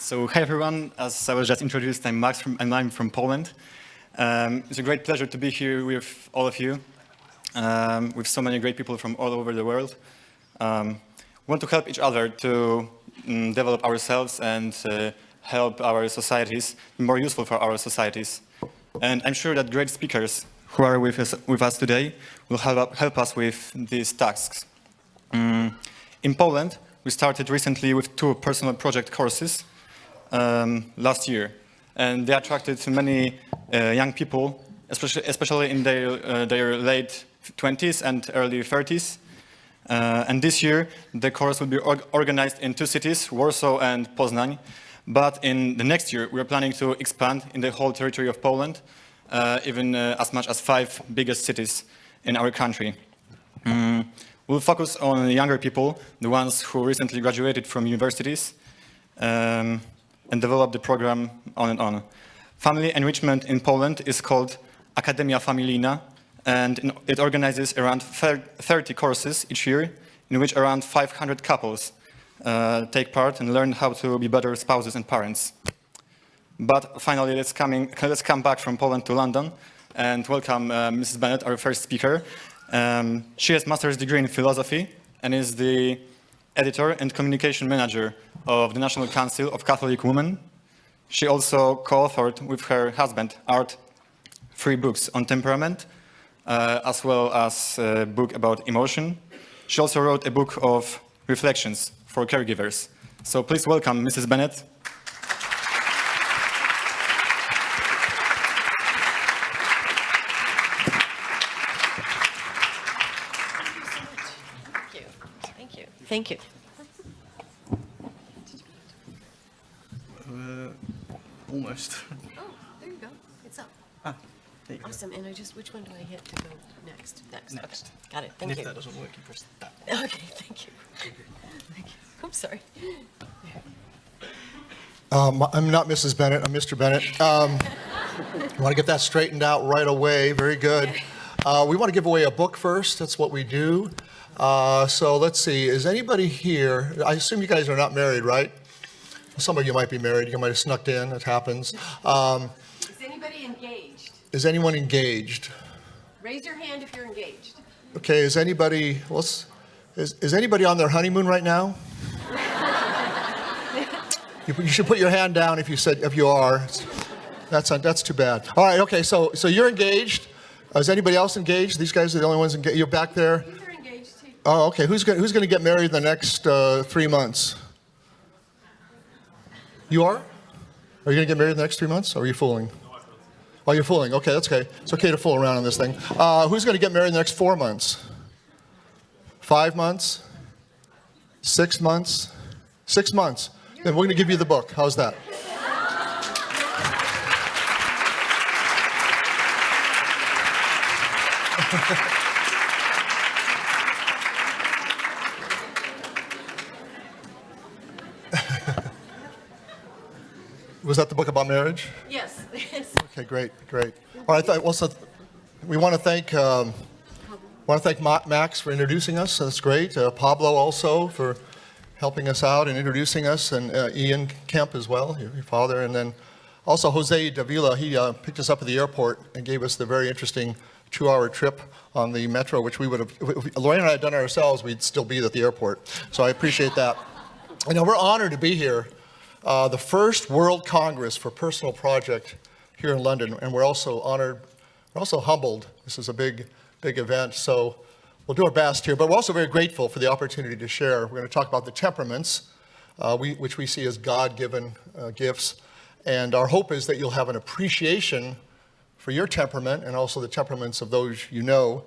So hi everyone, as I was just introduced, I'm Max and I'm from Poland. It's a great pleasure to be here with all of you, with so many great people from all over the world. We want to help each other to develop ourselves and help our societies be more useful for our societies. And I'm sure that great speakers who are with us today will help us with these tasks. In Poland, we started recently with 2 personal project courses last year, and they attracted many young people, especially in their late 20s and early 30s. And this year, the course will be organized in 2 cities, Warsaw and Poznań. But in the next year, we're planning to expand in the whole territory of Poland, even as much as 5 biggest cities in our country. We'll focus on younger people, the ones who recently graduated from universities, and develop the program on and on. Family enrichment in Poland is called Akademia Familijna, and it organizes around 30 courses each year, in which around 500 couples take part and learn how to be better spouses and parents. But finally, let's come back from Poland to London and welcome Mrs. Bennett, our first speaker. She has a master's degree in philosophy and is the editor and communication manager of the National Council of Catholic Women. She also co-authored with her husband, Art, 3 books on temperament, as well as a book about emotion. She also wrote a book of reflections for caregivers. So please welcome Mrs. Bennett. Thank you. Almost. Oh, there you go. It's up. Ah, there you go. Awesome. And which one do I hit to go next? Next. Next. Okay. Got it. Thank And you. if that doesn't work, you press that. Okay, thank you. Thank you. Oops, sorry. I'm not Mrs. Bennett, I'm Mr. Bennett. I want to get that straightened out right away. Very good. We want to give away a book first. That's what we do. So let's see. Is anybody here? I assume you guys are not married, right? Some of you might be married. You might have snuck in. It happens. Is anybody engaged? Is anyone engaged? Raise your hand if you're engaged. Okay. Is anybody? Is anybody on their honeymoon right now? You should put your hand down if you are. That's too bad. All right. Okay. So you're engaged. Is anybody else engaged? These guys are the only ones engaged. You're back there. These are engaged too. Oh, okay. Who's going to get married in the next 3 months? You are? Are you going to get married in the next 3 months? Or are you fooling? Oh, you're fooling. Okay, that's okay. It's okay to fool around on this thing. Who's going to get married in the next 4 months? 5 months? 6 months? 6 months. Then we're going to give you the book. How's that? Was that the book about marriage? Yes. Okay, great. All right, also, we want to thank Max for introducing us. That's great. Pablo also for helping us out and introducing us, and Ian Kemp as well, your father, and then also Jose Davila. He picked us up at the airport and gave us the very interesting 2-hour trip on the metro, which we would have, if Lorraine and I had done it ourselves, we'd still be at the airport. So I appreciate that. You know, we're honored to be here. The first World Congress for Personal Project here in London, and we're also honored, we're also humbled. This is a big event, so we'll do our best here, but we're also very grateful for the opportunity to share. We're going to talk about the temperaments, which we see as God-given gifts, and our hope is that you'll have an appreciation for your temperament and also the temperaments of those you know,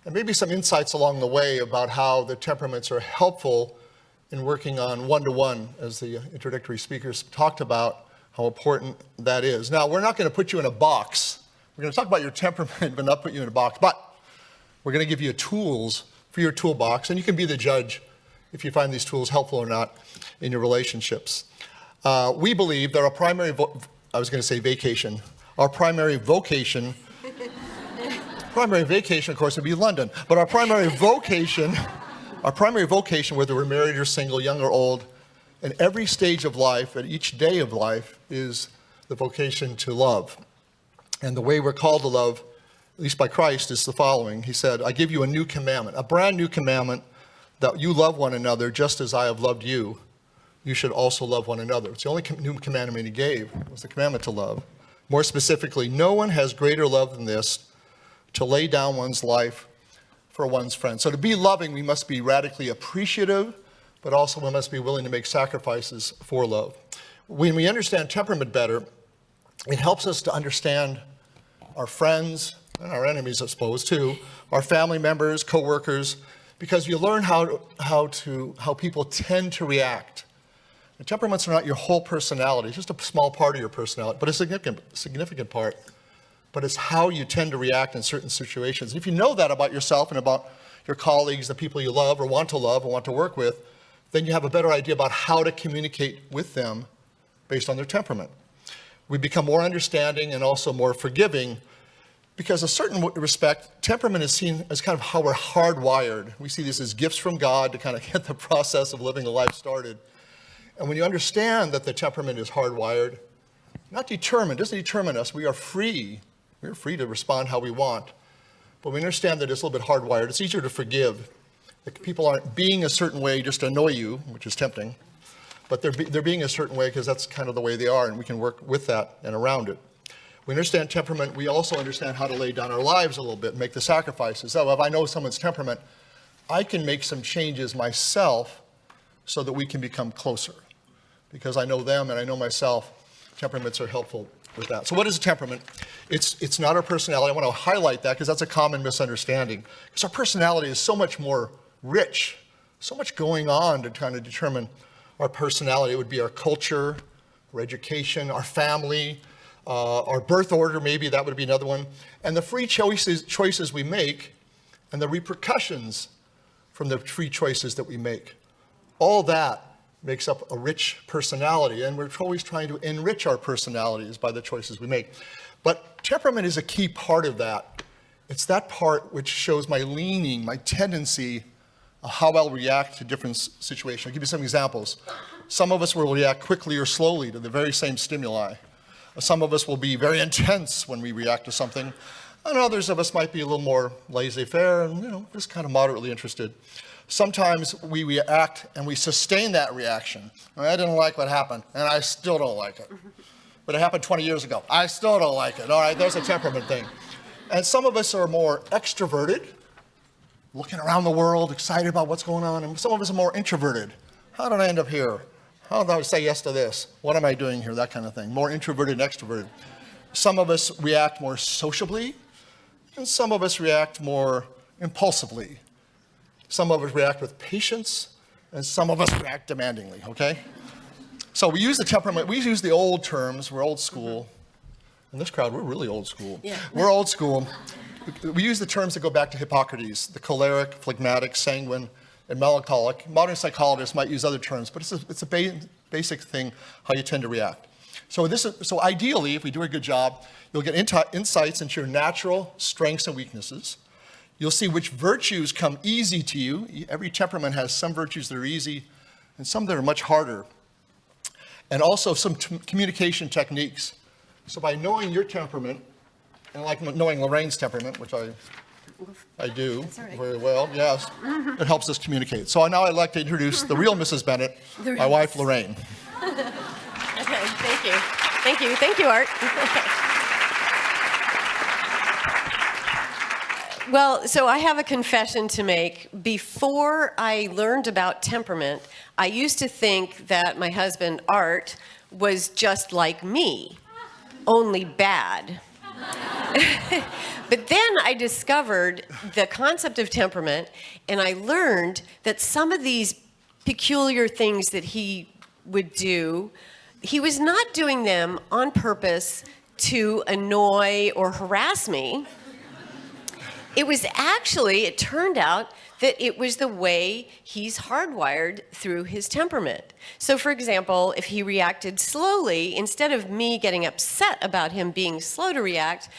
and maybe some insights along the way about how the temperaments are helpful in working on one-to-one, as the introductory speakers talked about, how important that is. Now, we're not going to put you in a box. We're going to talk about your temperament, but not put you in a box. But we're going to give you tools for your toolbox, and you can be the judge if you find these tools helpful or not in your relationships. We believe that our primary, vacation. Our primary vocation, of course, would be London. But our primary vocation, whether we're married or single, young or old, And every stage of life, at each day of life, is the vocation to love. And the way we're called to love, at least by Christ, is the following. He said, I give you a new commandment, a brand new commandment, that you love one another just as I have loved you. You should also love one another. It's the only new commandment he gave, was the commandment to love. More specifically, no one has greater love than this, to lay down one's life for one's friend. So to be loving, we must be radically appreciative, but also we must be willing to make sacrifices for love. When we understand temperament better, it helps us to understand our friends and our enemies, I suppose, too, our family members, co-workers, because you learn how people tend to react. The temperaments are not your whole personality, it's just a small part of your personality, but a significant part. But it's how you tend to react in certain situations. If you know that about yourself and about your colleagues, the people you love or want to work with, then you have a better idea about how to communicate with them based on their temperament. We become more understanding and also more forgiving because in a certain respect, temperament is seen as kind of how we're hardwired. We see this as gifts from God to kind of get the process of living a life started. And when you understand that the temperament is hardwired, not determined, doesn't determine us, we are free. We're free to respond how we want. But we understand that it's a little bit hardwired. It's easier to forgive. Like people aren't being a certain way just to annoy you, which is tempting. But they're being a certain way because that's kind of the way they are, and we can work with that and around it. We understand temperament. We also understand how to lay down our lives a little bit and make the sacrifices. So if I know someone's temperament, I can make some changes myself so that we can become closer. Because I know them and I know myself, temperaments are helpful with that. So what is a temperament? It's not our personality. I want to highlight that because that's a common misunderstanding. Because our personality is so much more rich, so much going on to try to determine our personality. It would be our culture, our education, our family, our birth order, maybe that would be another one. And the free choices we make and the repercussions from the free choices that we make. All that makes up a rich personality, and we're always trying to enrich our personalities by the choices we make. But temperament is a key part of that. It's that part which shows my leaning, my tendency, how I'll react to different situations. I'll give you some examples. Some of us will react quickly or slowly to the very same stimuli. Some of us will be very intense when we react to something, and others of us might be a little more laissez-faire and just kind of moderately interested. Sometimes we react and we sustain that reaction. I didn't like what happened, and I still don't like it. But it happened 20 years ago. I still don't like it. All right, there's a temperament thing. And some of us are more extroverted, looking around the world, excited about what's going on. And some of us are more introverted. How did I end up here? How did I say yes to this? What am I doing here? That kind of thing. More introverted and extroverted. Some of us react more sociably, and some of us react more impulsively. Some of us react with patience, and some of us react demandingly, okay? So we use the temperament, we use the old terms, we're old school. In this crowd, we're really old school. Yeah. We're old school. We use the terms that go back to Hippocrates, the choleric, phlegmatic, sanguine, and melancholic. Modern psychologists might use other terms, but it's a basic thing, how you tend to react. So ideally, if we do a good job, you'll get insights into your natural strengths and weaknesses. You'll see which virtues come easy to you. Every temperament has some virtues that are easy and some that are much harder. And also some communication techniques. So by knowing your temperament, and like knowing Lorraine's temperament, which I do very well, yes, it helps us communicate. So now I'd like to introduce the real Mrs. Bennett, my wife, Lorraine. Okay, thank you. Thank you, Art. Well, so I have a confession to make. Before I learned about temperament, I used to think that my husband, Art, was just like me, only bad. But then I discovered the concept of temperament, and I learned that some of these peculiar things that he would do, he was not doing them on purpose to annoy or harass me. It turned out that it was the way he's hardwired through his temperament. So for example, if he reacted slowly, instead of me getting upset about him being slow to react,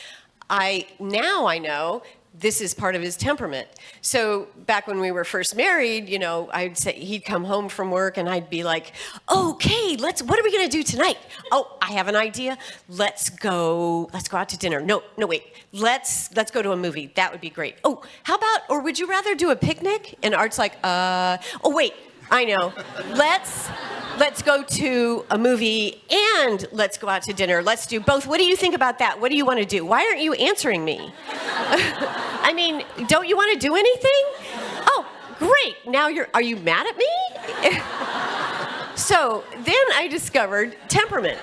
I know this is part of his temperament. So back when we were first married, you know, I'd say he'd come home from work and I'd be like, okay, what are we gonna do tonight? Oh, I have an idea. Let's go out to dinner. No, wait, let's go to a movie. That would be great. Oh, how about, or would you rather do a picnic? And Art's like, oh wait, I know. Let's go to a movie and let's go out to dinner. Let's do both. What do you think about that? What do you want to do? Why aren't you answering me? I mean, don't you want to do anything? Oh, great. Now are you mad at me? So then I discovered temperament.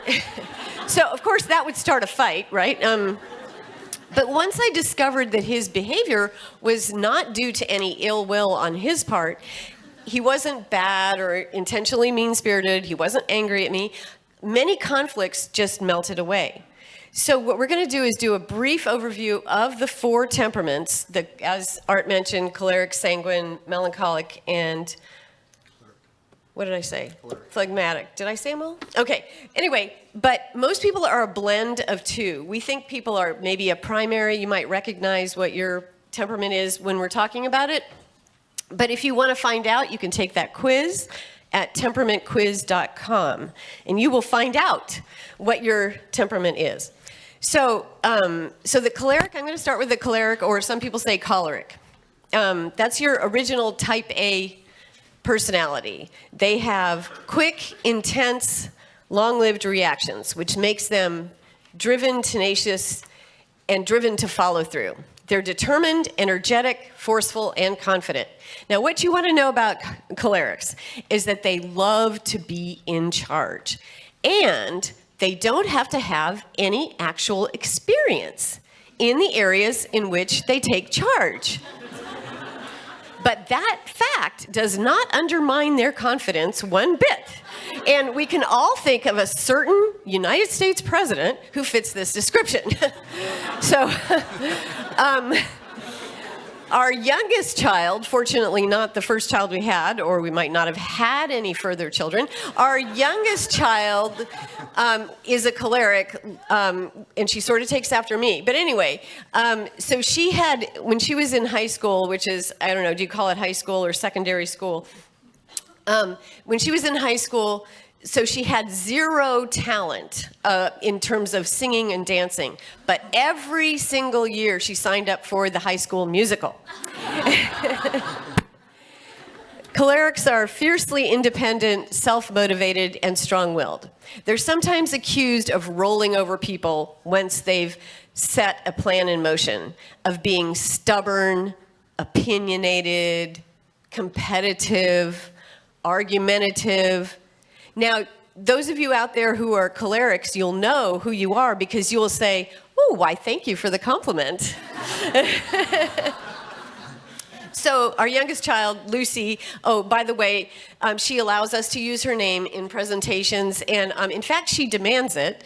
So of course that would start a fight, right? But once I discovered that his behavior was not due to any ill will on his part, he wasn't bad or intentionally mean-spirited. He wasn't angry at me. Many conflicts just melted away. So what we're going to do is do a brief overview of the 4 temperaments, as Art mentioned, choleric, sanguine, melancholic, and what did I say? Phlegmatic. Did I say them all? Okay. Anyway, but most people are a blend of 2. We think people are maybe a primary. You might recognize what your temperament is when we're talking about it. But if you want to find out, you can take that quiz at temperamentquiz.com, and you will find out what your temperament is. So the choleric, I'm going to start with the choleric, or some people say choleric. That's your original type A personality. They have quick, intense, long-lived reactions, which makes them driven, tenacious, and driven to follow through. They're determined, energetic, forceful, and confident. Now, what you want to know about cholerics is that they love to be in charge, and they don't have to have any actual experience in the areas in which they take charge. But that fact does not undermine their confidence one bit. And we can all think of a certain United States president who fits this description. So, our youngest child, fortunately not the first child we had, or we might not have had any further children, our youngest child is a choleric, and she sort of takes after me. But anyway, so she had, when she was in high school, which is, I don't know, do you call it high school or secondary school? When she was in high school, so she had 0 talent in terms of singing and dancing, but every single year she signed up for the high school musical. Cholerics are fiercely independent, self-motivated, and strong-willed. They're sometimes accused of rolling over people once they've set a plan in motion, of being stubborn, opinionated, competitive, argumentative. Now, those of you out there who are cholerics, you'll know who you are because you will say, oh, why, thank you for the compliment. So our youngest child, Lucy, oh, by the way, she allows us to use her name in presentations, and in fact, she demands it.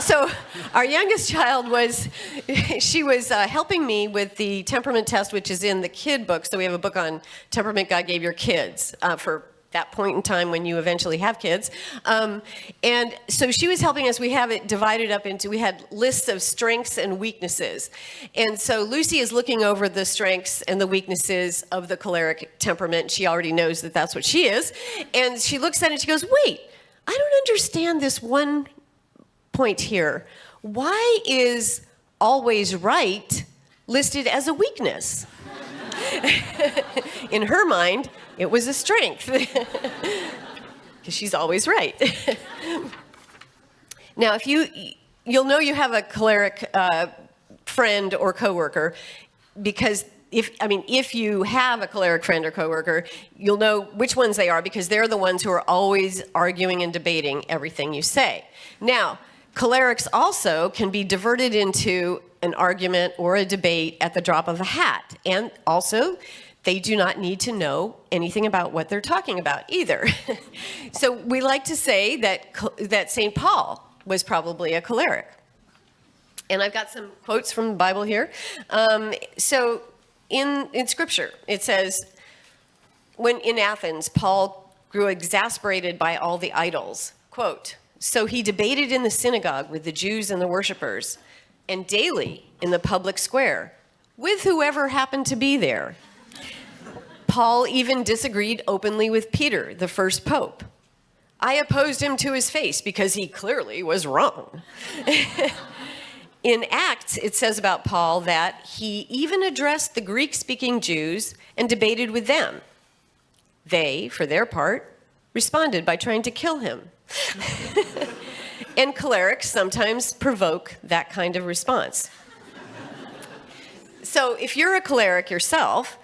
So our youngest child was helping me with the temperament test, which is in the kid book. So we have a book on temperament God gave your kids for that point in time when you eventually have kids. And so she was helping us. We have it divided up into, we had lists of strengths and weaknesses. And so Lucy is looking over the strengths and the weaknesses of the choleric temperament. She already knows that that's what she is. And she looks at it and she goes, wait, I don't understand this one point here. Why is always right listed as a weakness? In her mind, it was a strength, because she's always right. Now, if you'll know you have a choleric friend or coworker, because if you have a choleric friend or coworker, you'll know which ones they are, because they're the ones who are always arguing and debating everything you say. Now, cholerics also can be diverted into an argument or a debate at the drop of a hat, and also they do not need to know anything about what they're talking about either. So we like to say that St. Paul was probably a choleric. And I've got some quotes from the Bible here. So in Scripture, it says, when in Athens, Paul grew exasperated by all the idols. Quote, so he debated in the synagogue with the Jews and the worshipers, and daily in the public square with whoever happened to be there. Paul even disagreed openly with Peter, the first pope. I opposed him to his face because he clearly was wrong. In Acts, it says about Paul that he even addressed the Greek-speaking Jews and debated with them. They, for their part, responded by trying to kill him. And cholerics sometimes provoke that kind of response. So if you're a choleric yourself,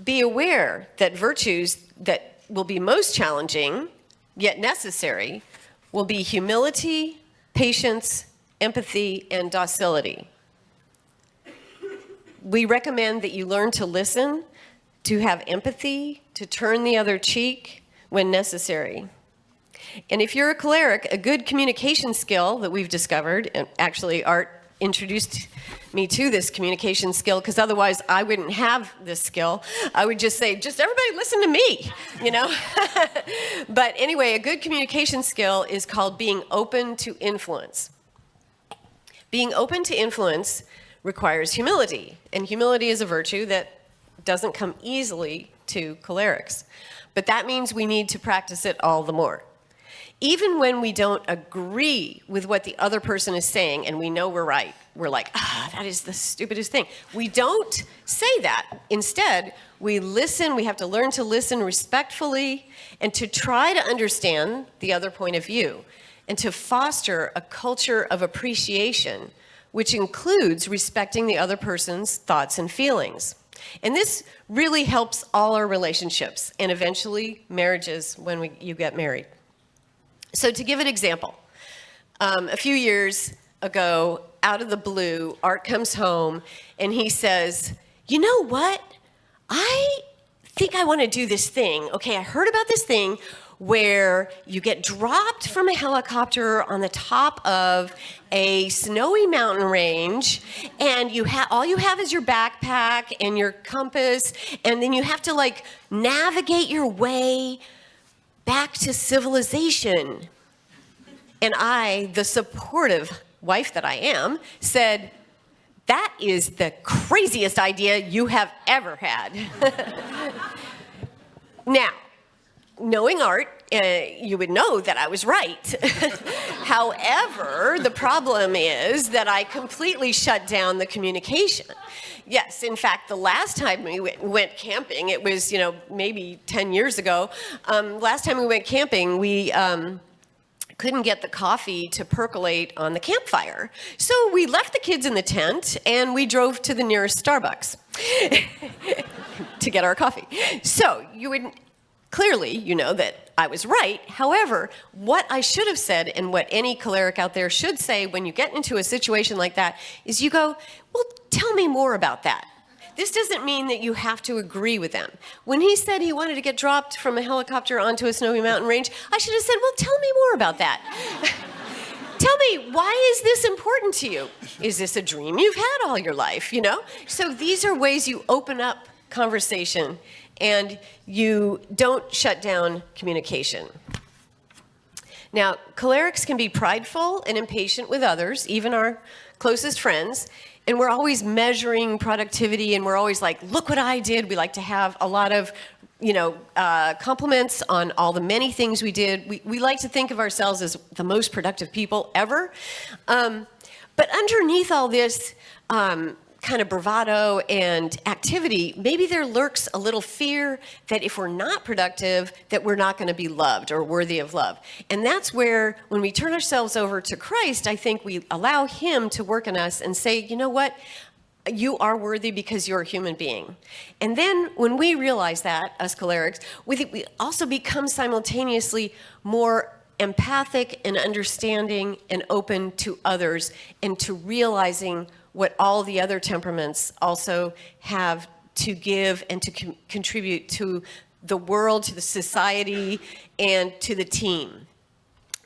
be aware that virtues that will be most challenging, yet necessary, will be humility, patience, empathy, and docility. We recommend that you learn to listen, to have empathy, to turn the other cheek when necessary. And if you're a choleric, a good communication skill that we've discovered, and actually Art introduced me to this communication skill, because otherwise I wouldn't have this skill. I would just say, just everybody listen to me, you know? But anyway, a good communication skill is called being open to influence. Being open to influence requires humility, and humility is a virtue that doesn't come easily to cholerics. But that means we need to practice it all the more. Even when we don't agree with what the other person is saying and we know we're right, we're like, that is the stupidest thing. We don't say that. Instead, we listen. We have to learn to listen respectfully and to try to understand the other point of view and to foster a culture of appreciation, which includes respecting the other person's thoughts and feelings. And this really helps all our relationships and eventually marriages when you get married. So to give an example, a few years ago, out of the blue, Art comes home and he says, you know what? I think I want to do this thing. Okay, I heard about this thing where you get dropped from a helicopter on the top of a snowy mountain range, and all you have is your backpack and your compass, and then you have to like navigate your way back to civilization. And I, the supportive wife that I am, said, that is the craziest idea you have ever had. Now, knowing Art, you would know that I was right. However, the problem is that I completely shut down the communication. Yes, in fact, the last time we went camping, it was, maybe 10 years ago. Last time we went camping, we couldn't get the coffee to percolate on the campfire. So we left the kids in the tent and we drove to the nearest Starbucks to get our coffee. So clearly, you know that I was right. However, what I should have said and what any choleric out there should say when you get into a situation like that is you go, well, tell me more about that. This doesn't mean that you have to agree with them. When he said he wanted to get dropped from a helicopter onto a snowy mountain range, I should have said, well, tell me more about that. Tell me, why is this important to you? Is this a dream you've had all your life, So these are ways you open up conversation and you don't shut down communication. Now, cholerics can be prideful and impatient with others, even our closest friends, and we're always measuring productivity, and we're always like, look what I did. We like to have a lot of, compliments on all the many things we did. We like to think of ourselves as the most productive people ever. But underneath all this kind of bravado and activity, maybe there lurks a little fear that if we're not productive, that we're not going to be loved or worthy of love. And that's where, when we turn ourselves over to Christ, I think we allow him to work in us and say, you know what? You are worthy because you're a human being. And then when we realize that, us cholerics, we also become simultaneously more empathic and understanding and open to others and to realizing what all the other temperaments also have to give and to contribute to the world, to the society, and to the team.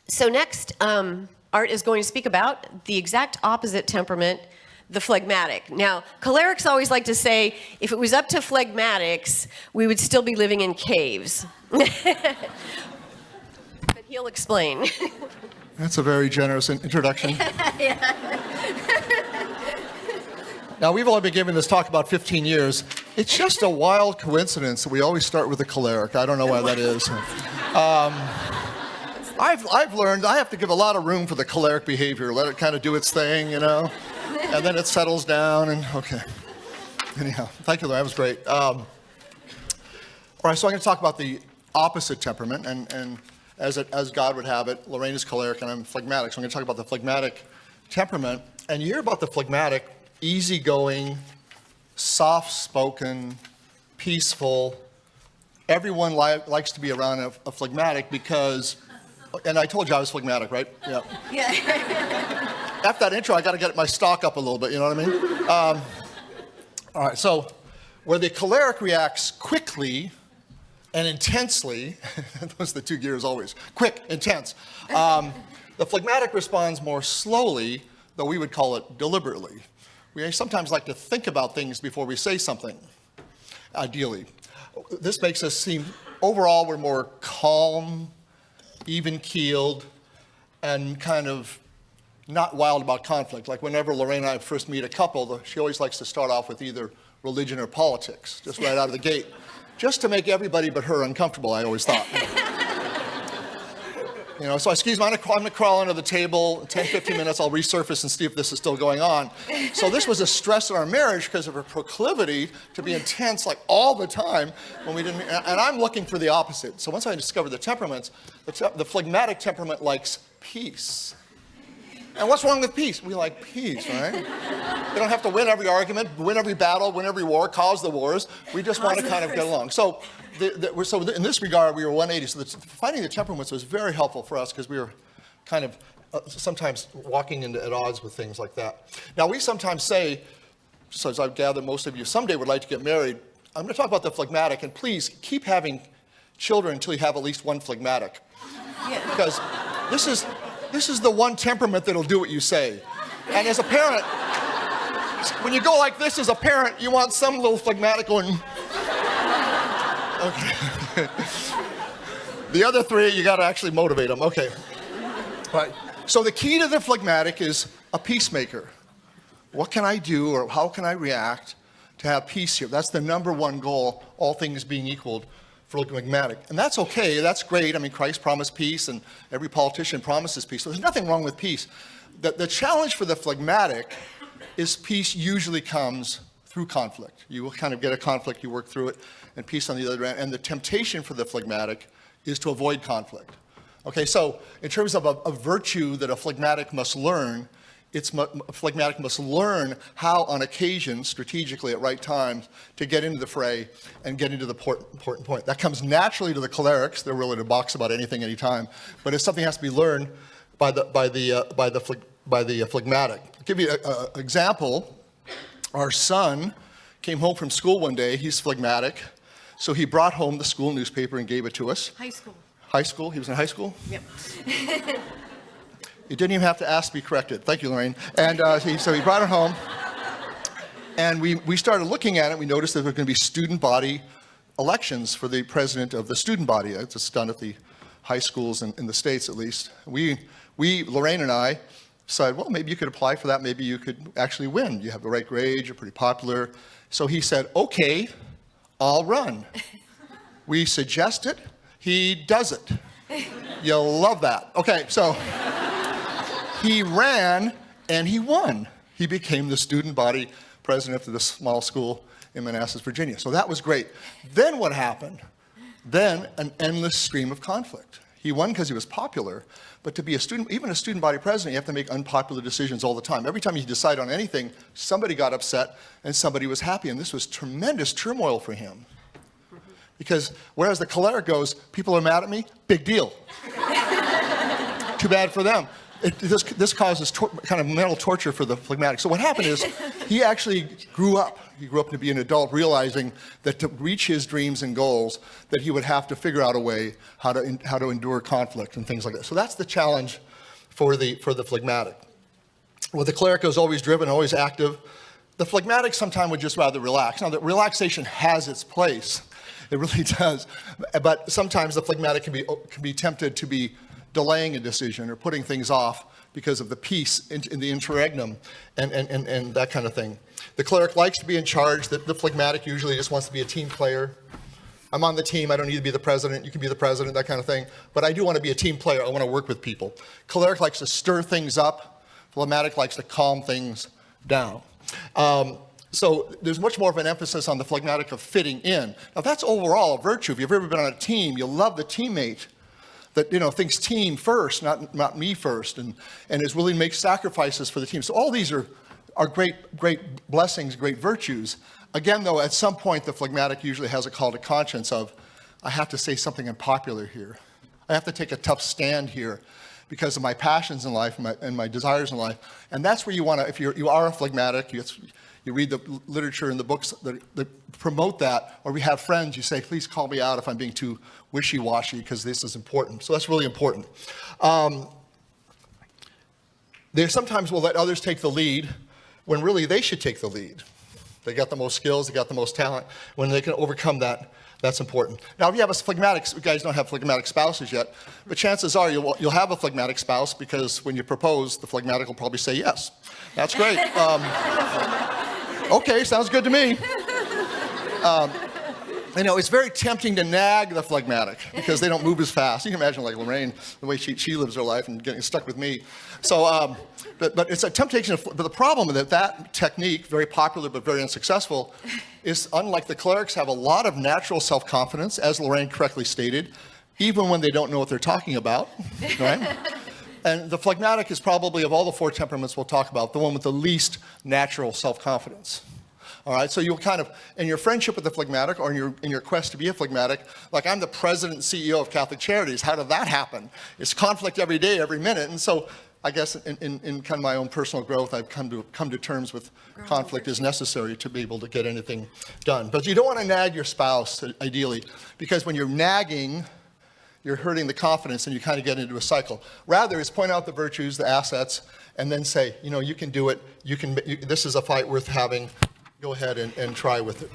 So next, Art is going to speak about the exact opposite temperament, the phlegmatic. Now, cholerics always like to say, if it was up to phlegmatics, we would still be living in caves. But he'll explain. That's a very generous introduction. Now, we've only been giving this talk about 15 years. It's just a wild coincidence that we always start with the choleric. I don't know why that is. I've learned I have to give a lot of room for the choleric behavior, let it kind of do its thing, you know, and then it settles down, and okay. Anyhow, thank you, Lorraine. That was great. All right, so I'm going to talk about the opposite temperament, and as God would have it, Lorraine is choleric and I'm phlegmatic, so I'm going to talk about the phlegmatic temperament. And you hear about the phlegmatic, easygoing, soft-spoken, peaceful. Everyone likes to be around a phlegmatic because, and I told you I was phlegmatic, right? Yeah. After that intro, I got to get my stock up a little bit, you know what I mean? All right, so where the choleric reacts quickly and intensely, those are the two gears always, quick, intense. The phlegmatic responds more slowly, though we would call it deliberately. We sometimes like to think about things before we say something, ideally. This makes us seem, overall, we're more calm, even-keeled, and kind of not wild about conflict. Like whenever Lorraine and I first meet a couple, she always likes to start off with either religion or politics, just right out of the gate, just to make everybody but her uncomfortable, I always thought. You know, so excuse me, I'm gonna crawl under the table. In 10, 15 minutes, I'll resurface and see if this is still going on. So this was a stress in our marriage because of her proclivity to be intense like all the time when we didn't, and I'm looking for the opposite. So once I discovered the temperaments, the phlegmatic temperament likes peace. And what's wrong with peace? We like peace, right? We don't have to win every argument, win every battle, win every war, cause the wars. We just want to kind of get along. So, in this regard, we were 180. So finding the temperaments was very helpful for us because we were kind of sometimes walking at odds with things like that. Now, we sometimes say, so as I've gathered most of you someday would like to get married, I'm going to talk about the phlegmatic, and please keep having children until you have at least one phlegmatic. Yeah. Because this is the one temperament that'll do what you say. And as a parent, when you go like this as a parent, you want some little phlegmatic going, okay. The other three, you got to actually motivate them. Okay. All right. So the key to the phlegmatic is a peacemaker. What can I do or how can I react to have peace here? That's the number one goal, all things being equal, for phlegmatic. And that's okay, that's great. I mean, Christ promised peace and every politician promises peace. So there's nothing wrong with peace. The challenge for the phlegmatic is peace usually comes through conflict. You will kind of get a conflict, you work through it, and peace on the other end. And the temptation for the phlegmatic is to avoid conflict. Okay, so in terms of a virtue that a phlegmatic must learn, a phlegmatic must learn how, on occasion, strategically at right times, to get into the fray and get into the important point. That comes naturally to the cholerics. They're willing to box about anything, anytime. But if something has to be learned by the phlegmatic. I'll give you an example. Our son came home from school one day. He's phlegmatic. So he brought home the school newspaper and gave it to us. High school. High school? He was in high school? Yep. You didn't even have to ask to be corrected. Thank you, Lorraine. And so he brought it home, and we started looking at it. We noticed that there were going to be student body elections for the president of the student body. It's done at the high schools in the States, at least. Lorraine and I, said, well, maybe you could apply for that. Maybe you could actually win. You have the right grades. You're pretty popular. So he said, okay, I'll run. We suggest it. He does it. You'll love that. Okay, so he ran and he won. He became the student body president of this small school in Manassas, Virginia. So that was great. Then what happened? Then an endless stream of conflict. He won because he was popular, but to be a student, even a student body president, you have to make unpopular decisions all the time. Every time you decide on anything, somebody got upset and somebody was happy, and this was tremendous turmoil for him. Because whereas the choleric goes, people are mad at me, big deal. Too bad for them. This causes kind of mental torture for the phlegmatic. So what happened is he actually grew up. He grew up to be an adult, realizing that to reach his dreams and goals, that he would have to figure out a way how to endure conflict and things like that. So that's the challenge for the phlegmatic. Well, the choleric is always driven, always active. The phlegmatic sometimes would just rather relax. Now, the relaxation has its place. It really does. But sometimes the phlegmatic can be tempted to be delaying a decision or putting things off because of the peace in the interregnum and that kind of thing. The choleric likes to be in charge. The phlegmatic usually just wants to be a team player. I'm on the team. I don't need to be the president. You can be the president, that kind of thing. But I do want to be a team player. I want to work with people. Choleric likes to stir things up. Phlegmatic likes to calm things down. So there's much more of an emphasis on the phlegmatic of fitting in. Now that's overall a virtue. If you've ever been on a team, you'll love the teammate that thinks team first, not me first, and is willing to make sacrifices for the team. So all these are great blessings, great virtues. Again, though, at some point, the phlegmatic usually has a call to conscience of, I have to say something unpopular here. I have to take a tough stand here because of my passions in life and my desires in life. And that's where you want to, if you are a phlegmatic, you read the literature and the books that promote that, or we have friends, you say, please call me out if I'm being too wishy-washy because this is important. So that's really important. They sometimes will let others take the lead when really they should take the lead. They got the most skills, they got the most talent. When they can overcome that, that's important. Now, if you have a phlegmatic, you guys don't have phlegmatic spouses yet, but chances are you'll have a phlegmatic spouse because when you propose, the phlegmatic will probably say yes. That's great. Okay, sounds good to me. It's very tempting to nag the phlegmatic because they don't move as fast. You can imagine like Laraine, the way she lives her life and getting stuck with me. So, but it's a temptation. But the problem with that technique, very popular but very unsuccessful, is unlike the cholerics have a lot of natural self-confidence, as Laraine correctly stated, even when they don't know what they're talking about, right? And the phlegmatic is probably, of all the 4 temperaments we'll talk about, the one with the least natural self-confidence. All right, so you'll kind of, in your friendship with the phlegmatic or in your quest to be a phlegmatic, like I'm the president and CEO of Catholic Charities, how did that happen? It's conflict every day, every minute. And so I guess in kind of my own personal growth, I've come to terms with conflict is necessary to be able to get anything done. But you don't want to nag your spouse, ideally, because when you're nagging, you're hurting the confidence and you kind of get into a cycle. Rather, is point out the virtues, the assets, and then say, you can do it. This is a fight worth having. Go ahead and try with it.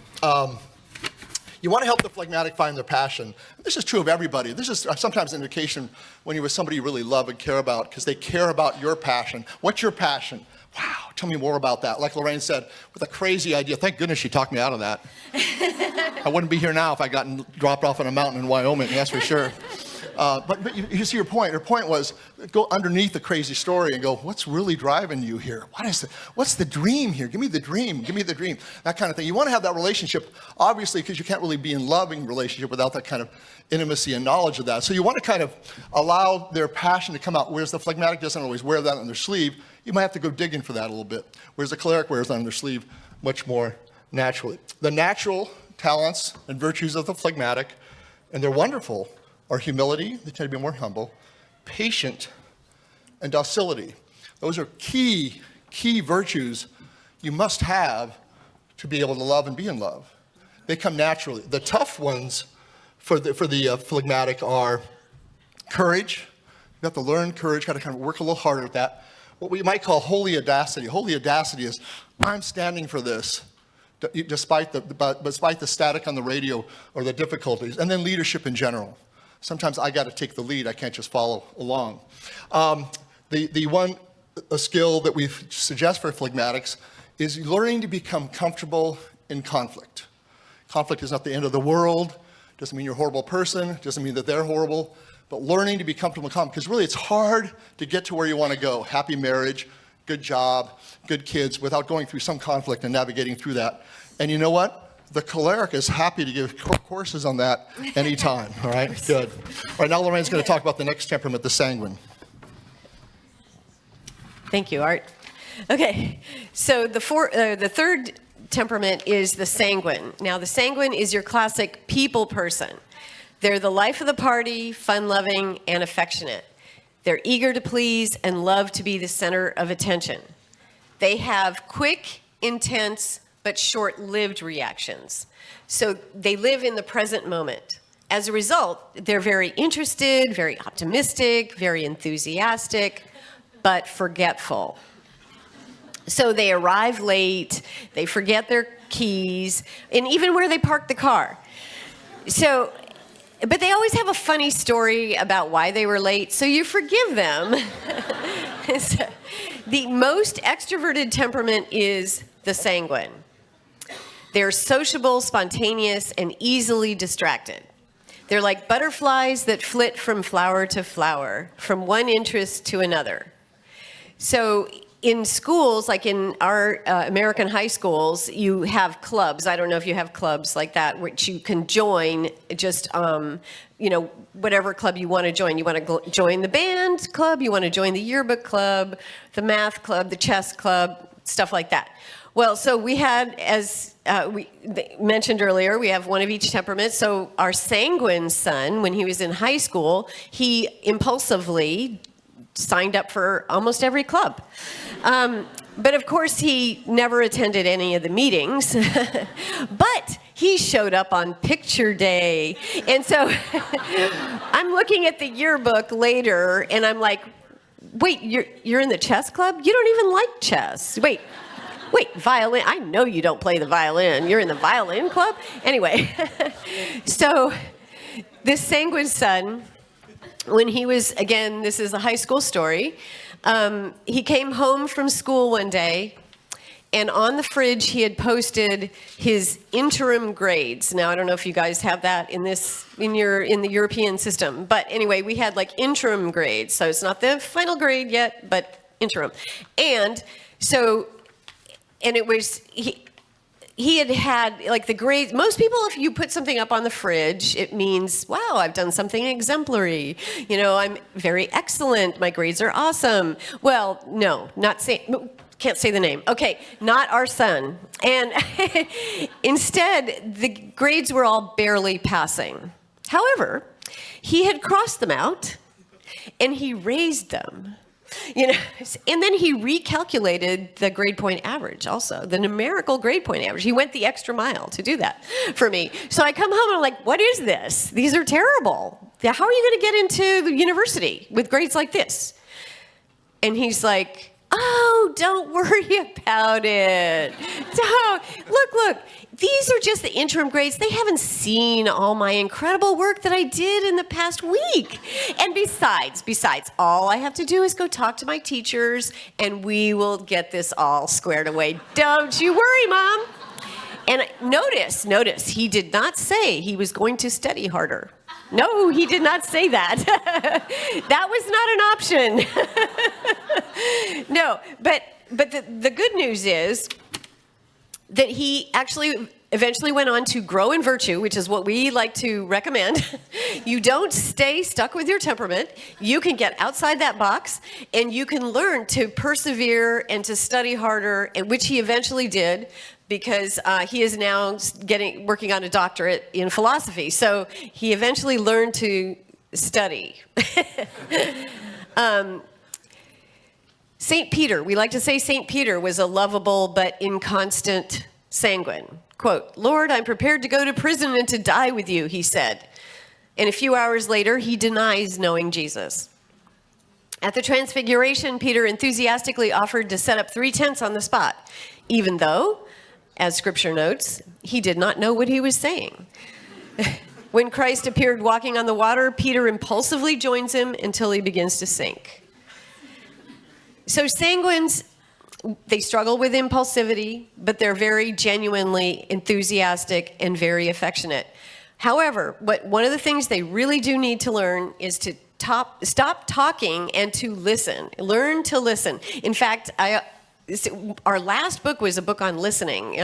You want to help the phlegmatic find their passion. This is true of everybody. This is sometimes an indication when you're with somebody you really love and care about because they care about your passion. What's your passion? Wow, tell me more about that. Like Laraine said, with a crazy idea. Thank goodness she talked me out of that. I wouldn't be here now if I gotten dropped off on a mountain in Wyoming, that's for sure. But you see her point. Her point was go underneath the crazy story and go, what's really driving you here? What's the dream here? Give me the dream. Give me the dream. That kind of thing. You want to have that relationship, obviously, because you can't really be in loving relationship without that kind of intimacy and knowledge of that. So you want to kind of allow their passion to come out, whereas the phlegmatic doesn't always wear that on their sleeve. You might have to go digging for that a little bit, whereas the choleric wears that on their sleeve much more naturally. The natural talents and virtues of the phlegmatic, and they're wonderful, are humility, they tend to be more humble, patient, and docility. Those are key virtues you must have to be able to love and be in love. They come naturally. The tough ones for the phlegmatic are courage. You have to learn courage, got to kind of work a little harder at that. What we might call holy audacity. Holy audacity is, I'm standing for this, despite the static on the radio or the difficulties. And then leadership in general. Sometimes I got to take the lead. I can't just follow along. A skill that we suggest for phlegmatics is learning to become comfortable in conflict. Conflict is not the end of the world. Doesn't mean you're a horrible person. Doesn't mean that they're horrible. But learning to be comfortable in conflict, because really it's hard to get to where you want to go. Happy marriage, good job, good kids, without going through some conflict and navigating through that. And you know what? The choleric is happy to give courses on that anytime, all right? Good. All right, now Lorraine's going to talk about the next temperament, the sanguine. Thank you, Art. Okay, so the third temperament is the sanguine. Now, the sanguine is your classic people person. They're the life of the party, fun-loving, and affectionate. They're eager to please and love to be the center of attention. They have quick, intense, but short-lived reactions. So they live in the present moment. As a result, they're very interested, very optimistic, very enthusiastic, but forgetful. So they arrive late, they forget their keys, and even where they park the car. But they always have a funny story about why they were late, so you forgive them. The most extroverted temperament is the sanguine. They're sociable, spontaneous, and easily distracted. They're like butterflies that flit from flower to flower, from one interest to another. So in schools, like in our American high schools, you have clubs. I don't know if you have clubs like that, which you can join just, whatever club you want to join. You want to join the band club, you want to join the yearbook club, the math club, the chess club, stuff like that. Well, so we had, as we mentioned earlier, we have one of each temperament. So our sanguine son, when he was in high school, he impulsively signed up for almost every club. But of course, he never attended any of the meetings. But he showed up on picture day. And so I'm looking at the yearbook later, and I'm like, wait, you're in the chess club? You don't even like chess. Wait, violin? I know you don't play the violin. You're in the violin club? Anyway, so this sanguine son, when he was, again, this is a high school story, he came home from school one day, and on the fridge he had posted his interim grades. Now, I don't know if you guys have that in the European system, but anyway, we had like interim grades, so it's not the final grade yet, but interim. And so, and it was, he had like the grades. Most people, if you put something up on the fridge, it means, wow, I've done something exemplary. I'm very excellent. My grades are awesome. Well, no, can't say the name. Okay, not our son. And instead, the grades were all barely passing. However, he had crossed them out, and he raised them. And then he recalculated the grade point average also, the numerical grade point average. He went the extra mile to do that for me. So I come home and I'm like, what is this? These are terrible. How are you going to get into the university with grades like this? And he's like, oh, don't worry about it. Look, these are just the interim grades. They haven't seen all my incredible work that I did in the past week. And besides, all I have to do is go talk to my teachers, and we will get this all squared away. Don't you worry, Mom. And notice, he did not say he was going to study harder. No, he did not say that. That was not an option. No, but the good news is that he actually eventually went on to grow in virtue, which is what we like to recommend. You don't stay stuck with your temperament. You can get outside that box, and you can learn to persevere and to study harder, which he eventually did, because he is now working on a doctorate in philosophy. So he eventually learned to study. St. Peter, we like to say St. Peter was a lovable but inconstant sanguine. Quote, Lord, I'm prepared to go to prison and to die with you, he said. And a few hours later, he denies knowing Jesus. At the Transfiguration, Peter enthusiastically offered to set up 3 tents on the spot, even though, as Scripture notes, he did not know what he was saying. When Christ appeared walking on the water, Peter impulsively joins him until he begins to sink. So sanguines, they struggle with impulsivity, but they're very genuinely enthusiastic and very affectionate. However, one of the things they really do need to learn is to stop talking and to listen. Learn to listen. In fact, our last book was a book on listening.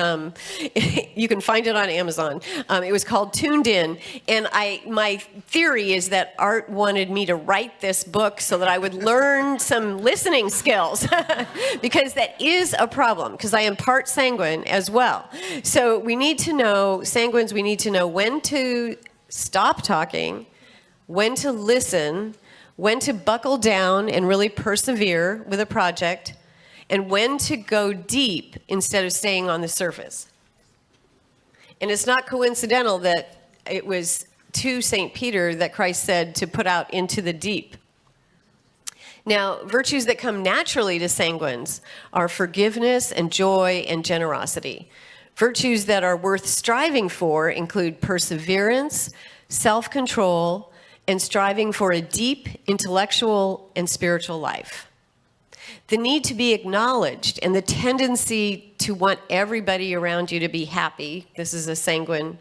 You can find it on Amazon. It was called Tuned In. And my theory is that Art wanted me to write this book so that I would learn some listening skills, because that is a problem, because I am part sanguine as well. So we need to know, sanguines, we need to know when to stop talking, when to listen, when to buckle down and really persevere with a project, and when to go deep instead of staying on the surface. And it's not coincidental that it was to St. Peter that Christ said to put out into the deep. Now, virtues that come naturally to sanguines are forgiveness and joy and generosity. Virtues that are worth striving for include perseverance, self-control, and striving for a deep intellectual and spiritual life. the need to be acknowledged, and the tendency to want everybody around you to be happy, this is a sanguine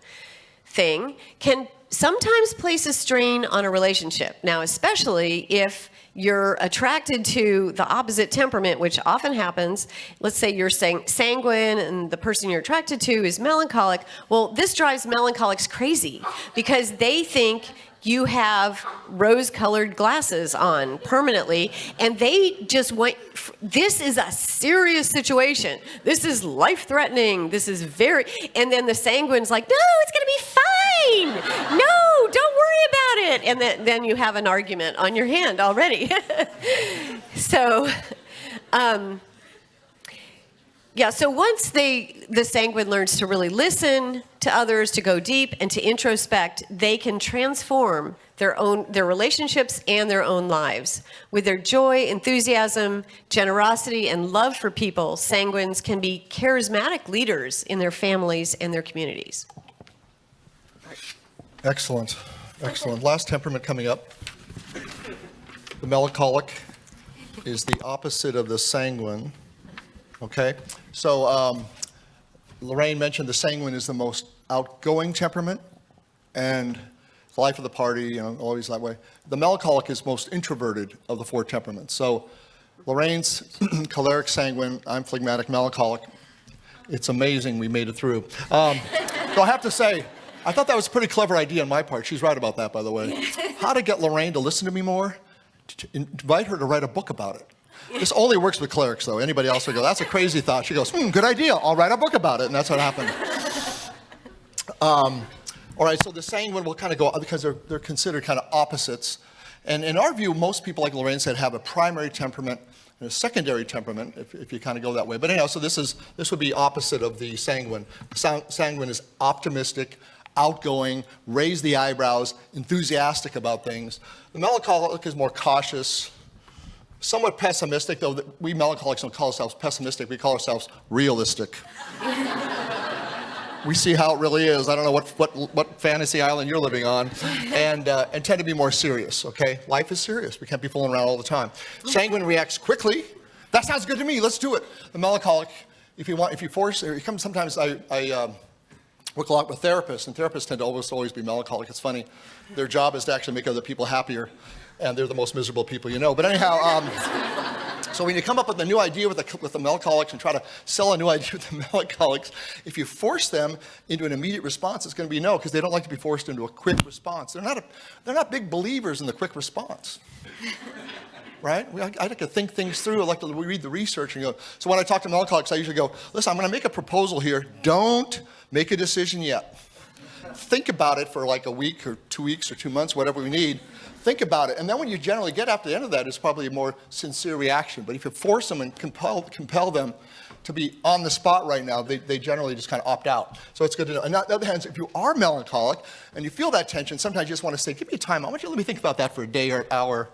thing, can sometimes place a strain on a relationship. Now, especially if you're attracted to the opposite temperament, which often happens. Let's say you're sanguine and the person you're attracted to is melancholic. Well, this drives melancholics crazy because they think you have rose-colored glasses on permanently, and they just want, this is a serious situation. This is life-threatening. This is very, and then the sanguine's like, no, it's gonna be fine. No, don't worry about it. And then you have an argument on your hand already. So, yeah, so once the sanguine learns to really listen to others, to go deep, and to introspect, they can transform their relationships and their own lives. With their joy, enthusiasm, generosity, and love for people, sanguines can be charismatic leaders in their families and their communities. Excellent. Excellent. Last temperament coming up. The melancholic is the opposite of the sanguine. Okay? So Laraine mentioned the sanguine is the most outgoing temperament and the life of the party, you know, always that way. The melancholic is most introverted of the 4 temperaments. So Laraine's choleric sanguine, I'm phlegmatic melancholic. It's amazing we made it through. So I have to say, I thought that was a pretty clever idea on my part. She's right about that, by the way. How to get Laraine to listen to me more? To invite her to write a book about it. This only works with clerics, though. Anybody else would go, that's a crazy thought. She goes, good idea. I'll write a book about it. And that's what happened. All right, so the sanguine will kind of go, because they're considered kind of opposites. And in our view, most people, like Laraine said, have a primary temperament and a secondary temperament, if you kind of go that way. But anyhow, so this would be opposite of the sanguine. Sanguine is optimistic, outgoing, raise the eyebrows, enthusiastic about things. The melancholic is more cautious, somewhat pessimistic, though we melancholics don't call ourselves pessimistic, we call ourselves realistic. We see how it really is. I don't know what fantasy island you're living on, and tend to be more serious, okay? Life is serious. We can't be fooling around all the time. Sanguine reacts quickly. That sounds good to me. Let's do it. The melancholic, if you force, sometimes I work a lot with therapists, and therapists tend to always be melancholic. It's funny. Their job is to actually make other people happier, and they're the most miserable people you know. But anyhow, so when you come up with a new idea with the melancholics and try to sell a new idea with the melancholics, if you force them into an immediate response, it's going to be no, because they don't like to be forced into a quick response. They're not big believers in the quick response. Right? I like to think things through. I like to read the research and go. So when I talk to melancholics, I usually go, listen, I'm going to make a proposal here. Don't make a decision yet. Think about it for like a week or 2 weeks or 2 months, whatever we need. Think about it. And then when you generally get after the end of that, it's probably a more sincere reaction. But if you force them and compel them to be on the spot right now, they generally just kind of opt out. So it's good to know. And on the other hand, if you are melancholic and you feel that tension, sometimes you just want to say, give me time. I want you to let me think about that for a day or an hour.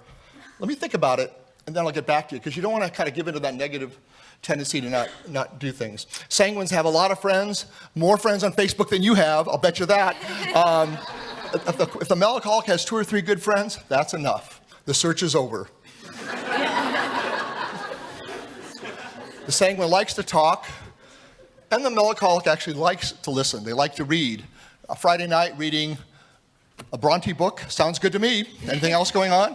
Let me think about it, and then I'll get back to you, because you don't want to kind of give into that negative tendency to not do things. Sanguines have a lot of friends, more friends on Facebook than you have, I'll bet you that. If the melancholic has 2 or 3 good friends, that's enough. The search is over. The sanguine likes to talk, and the melancholic actually likes to listen. They like to read. A Friday night reading a Bronte book, sounds good to me. Anything else going on?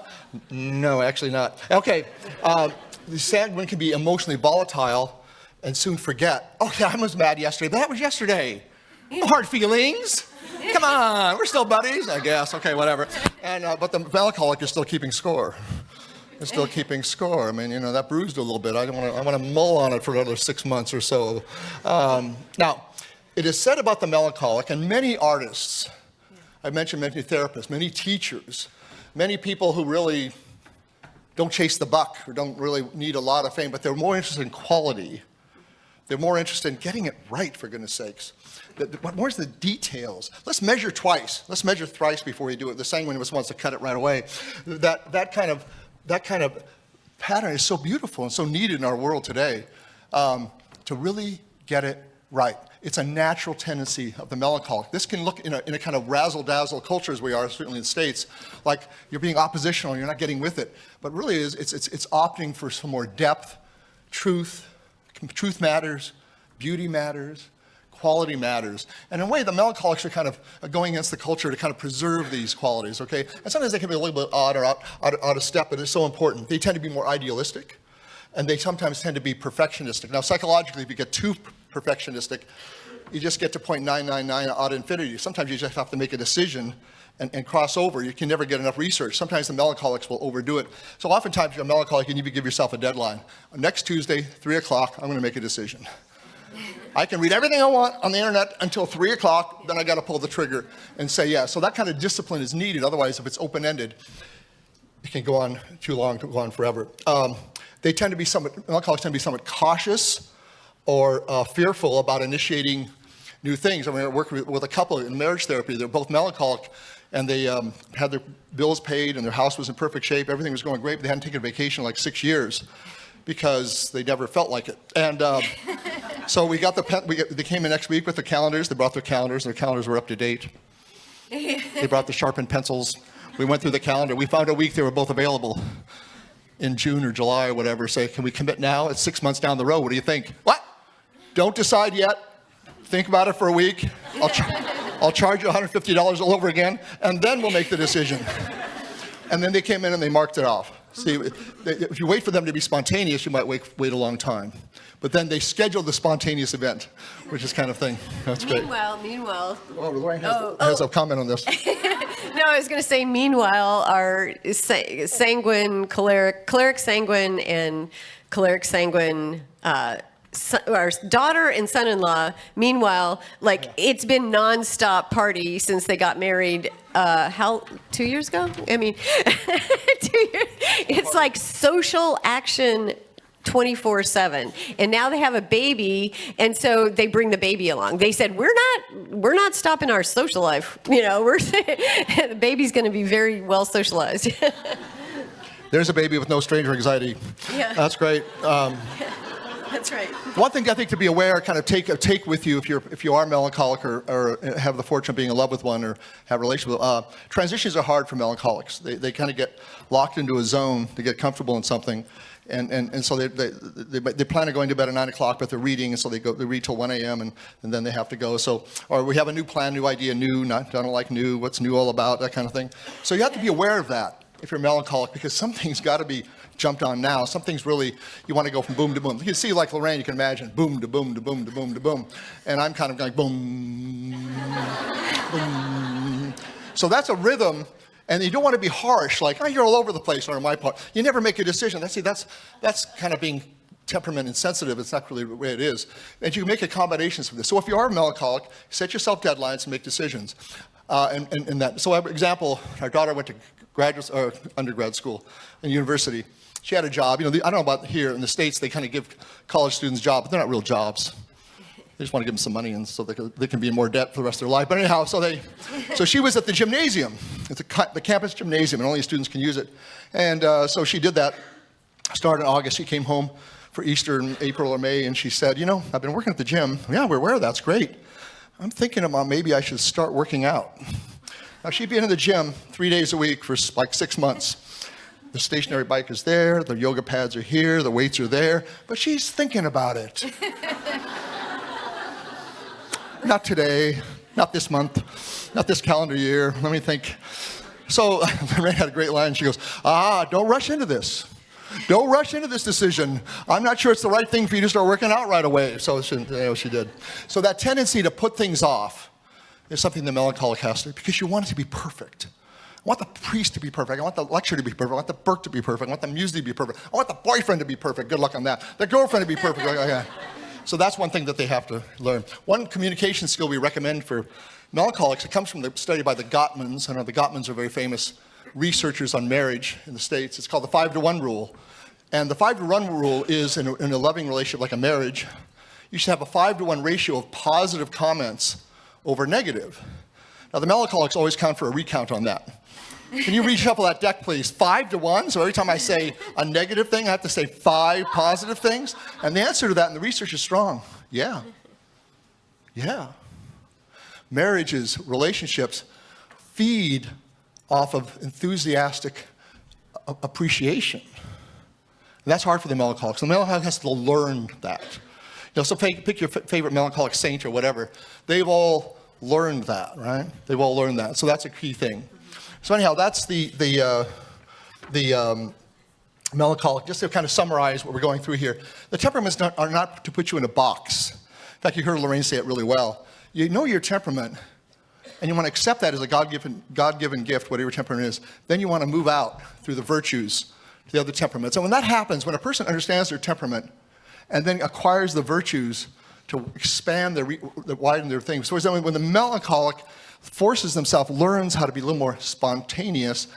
No, actually not. Okay, the sanguine can be emotionally volatile and soon forget. Oh yeah, I was mad yesterday, but that was yesterday. No hard feelings. Come on, we're still buddies, I guess. Okay, whatever. And but the melancholic is still keeping score. It's still keeping score. I mean, you know, that bruised a little bit. I want to mull on it for another 6 months or so. Now, it is said about the melancholic, and many artists, I mentioned many therapists, many teachers, many people who really don't chase the buck or don't really need a lot of fame, but they're more interested in quality. They're more interested in getting it right, for goodness sakes. But where's the details? Let's measure twice. Let's measure thrice before we do it. The sanguine just wants to cut it right away. That kind of pattern is so beautiful and so needed in our world today, to really get it Right. It's a natural tendency of the melancholic. This can look in a kind of razzle-dazzle culture as we are, certainly in the States, like you're being oppositional, you're not getting with it. But really it's opting for some more depth, truth. Truth matters, beauty matters, quality matters. And in a way, the melancholics are kind of going against the culture to kind of preserve these qualities, okay? And sometimes they can be a little bit odd or out of step, but it's so important. They tend to be more idealistic, and they sometimes tend to be perfectionistic. Now, psychologically, if you get too perfectionistic, you just get to 0.999 out of infinity. Sometimes you just have to make a decision and cross over. You can never get enough research. Sometimes the melancholics will overdo it. So oftentimes you're a melancholic, you need to give yourself a deadline. Next Tuesday, 3 o'clock, I'm going to make a decision. I can read everything I want on the internet until 3 o'clock, then I got to pull the trigger and say yes. So that kind of discipline is needed. Otherwise, if it's open-ended, it can go on too long, to go on forever. Melancholics tend to be somewhat cautious or fearful about initiating new things. I mean, I worked with a couple in marriage therapy. They're both melancholic, and they had their bills paid, and their house was in perfect shape. Everything was going great, but they hadn't taken a vacation in like 6 years because they never felt like it. And so they came in next week with the calendars. They brought their calendars. Their calendars were up to date. They brought the sharpened pencils. We went through the calendar. We found a week they were both available in June or July or whatever. Say, can we commit now? It's 6 months down the road. What do you think? What? Don't decide yet. Think about it for a week. I'll charge you $150 all over again, and then we'll make the decision. And then they came in and they marked it off. See, if you wait for them to be spontaneous, you might wait a long time. But then they scheduled the spontaneous event, which is kind of thing. That's great. Meanwhile. Oh, Lorraine has a comment on this. No, I was going to say, meanwhile, our sanguine, choleric sanguine, and choleric sanguine, our daughter and son-in-law, meanwhile, it's been nonstop party since they got married. 2 years ago? I mean, 2 years. It's like social action 24/7. And now they have a baby, and so they bring the baby along. They said, we're not stopping our social life. The baby's going to be very well socialized. There's a baby with no stranger anxiety. Yeah. That's great. That's right. One thing I think to be aware, kind of take with you if you are melancholic or have the fortune of being in love with one or have a relationship with, transitions are hard for melancholics. They kind of get locked into a zone to get comfortable in something. And so they plan on going to bed at 9 o'clock, but they're reading, and so they read till 1 a.m. and then they have to go. So, or we have a new plan, new idea, I don't like new, what's new all about, that kind of thing. So you have to be aware of that if you're melancholic, because something's got to be jumped on now. Something's really, you want to go from boom to boom. You see, like Lorraine, you can imagine, boom to boom to boom to boom to boom. And I'm kind of going boom, boom. So that's a rhythm. And you don't want to be harsh, like, oh, you're all over the place, or on my part. You never make a decision. That's kind of being temperament insensitive. It's not really the way it is. And you can make accommodations for this. So if you are melancholic, set yourself deadlines and make decisions. And that. So, for example, our daughter went to undergrad school and university. She had a job. I don't know about here in the States, they kind of give college students jobs, but they're not real jobs. They just want to give them some money, and so they can be in more debt for the rest of their life. But anyhow, so she was at the gymnasium, at the campus gymnasium, and only students can use it. And so she did that. Started in August. She came home for Easter in April or May, and she said, I've been working at the gym. Yeah, we're aware of that. That's great. I'm thinking about maybe I should start working out. Now, she'd been in the gym 3 days a week for like 6 months. The stationary bike is there. The yoga pads are here. The weights are there. But she's thinking about it. Not today, not this month, not this calendar year. Let me think. So Lorraine had a great line. She goes, don't rush into this. Don't rush into this decision. I'm not sure it's the right thing for you to start working out right away. So she did. So that tendency to put things off is something the melancholic has to, because you want it to be perfect. I want the priest to be perfect. I want the lecture to be perfect. I want the Burke to be perfect. I want the music to be perfect. I want the boyfriend to be perfect. Good luck on that. The girlfriend to be perfect. Okay. So that's one thing that they have to learn. One communication skill we recommend for melancholics, it comes from the study by the Gottmans. I know the Gottmans are very famous researchers on marriage in the States. It's called the 5-to-1 rule. And the 5-to-1 rule is in a loving relationship like a marriage, you should have a 5-to-1 ratio of positive comments over negative. Now the melancholics always count for a recount on that. Can you reshuffle that deck, please? 5-to-1, so every time I say a negative thing, I have to say 5 positive things? And the answer to that, and the research is strong, yeah. Yeah. Marriages, relationships feed off of enthusiastic appreciation. And that's hard for the melancholic. So the melancholic has to learn that. So pick your favorite melancholic saint or whatever. They've all learned that, right? They've all learned that. So that's a key thing. So anyhow, that's the melancholic. Just to kind of summarize what we're going through here, the temperaments are not to put you in a box. In fact, you heard Laraine say it really well. You know your temperament, and you want to accept that as a God-given gift, whatever your temperament is. Then you want to move out through the virtues to the other temperaments. And when that happens, when a person understands their temperament and then acquires the virtues to expand widen their things. So when the melancholic forces themselves, learns how to be a little more spontaneous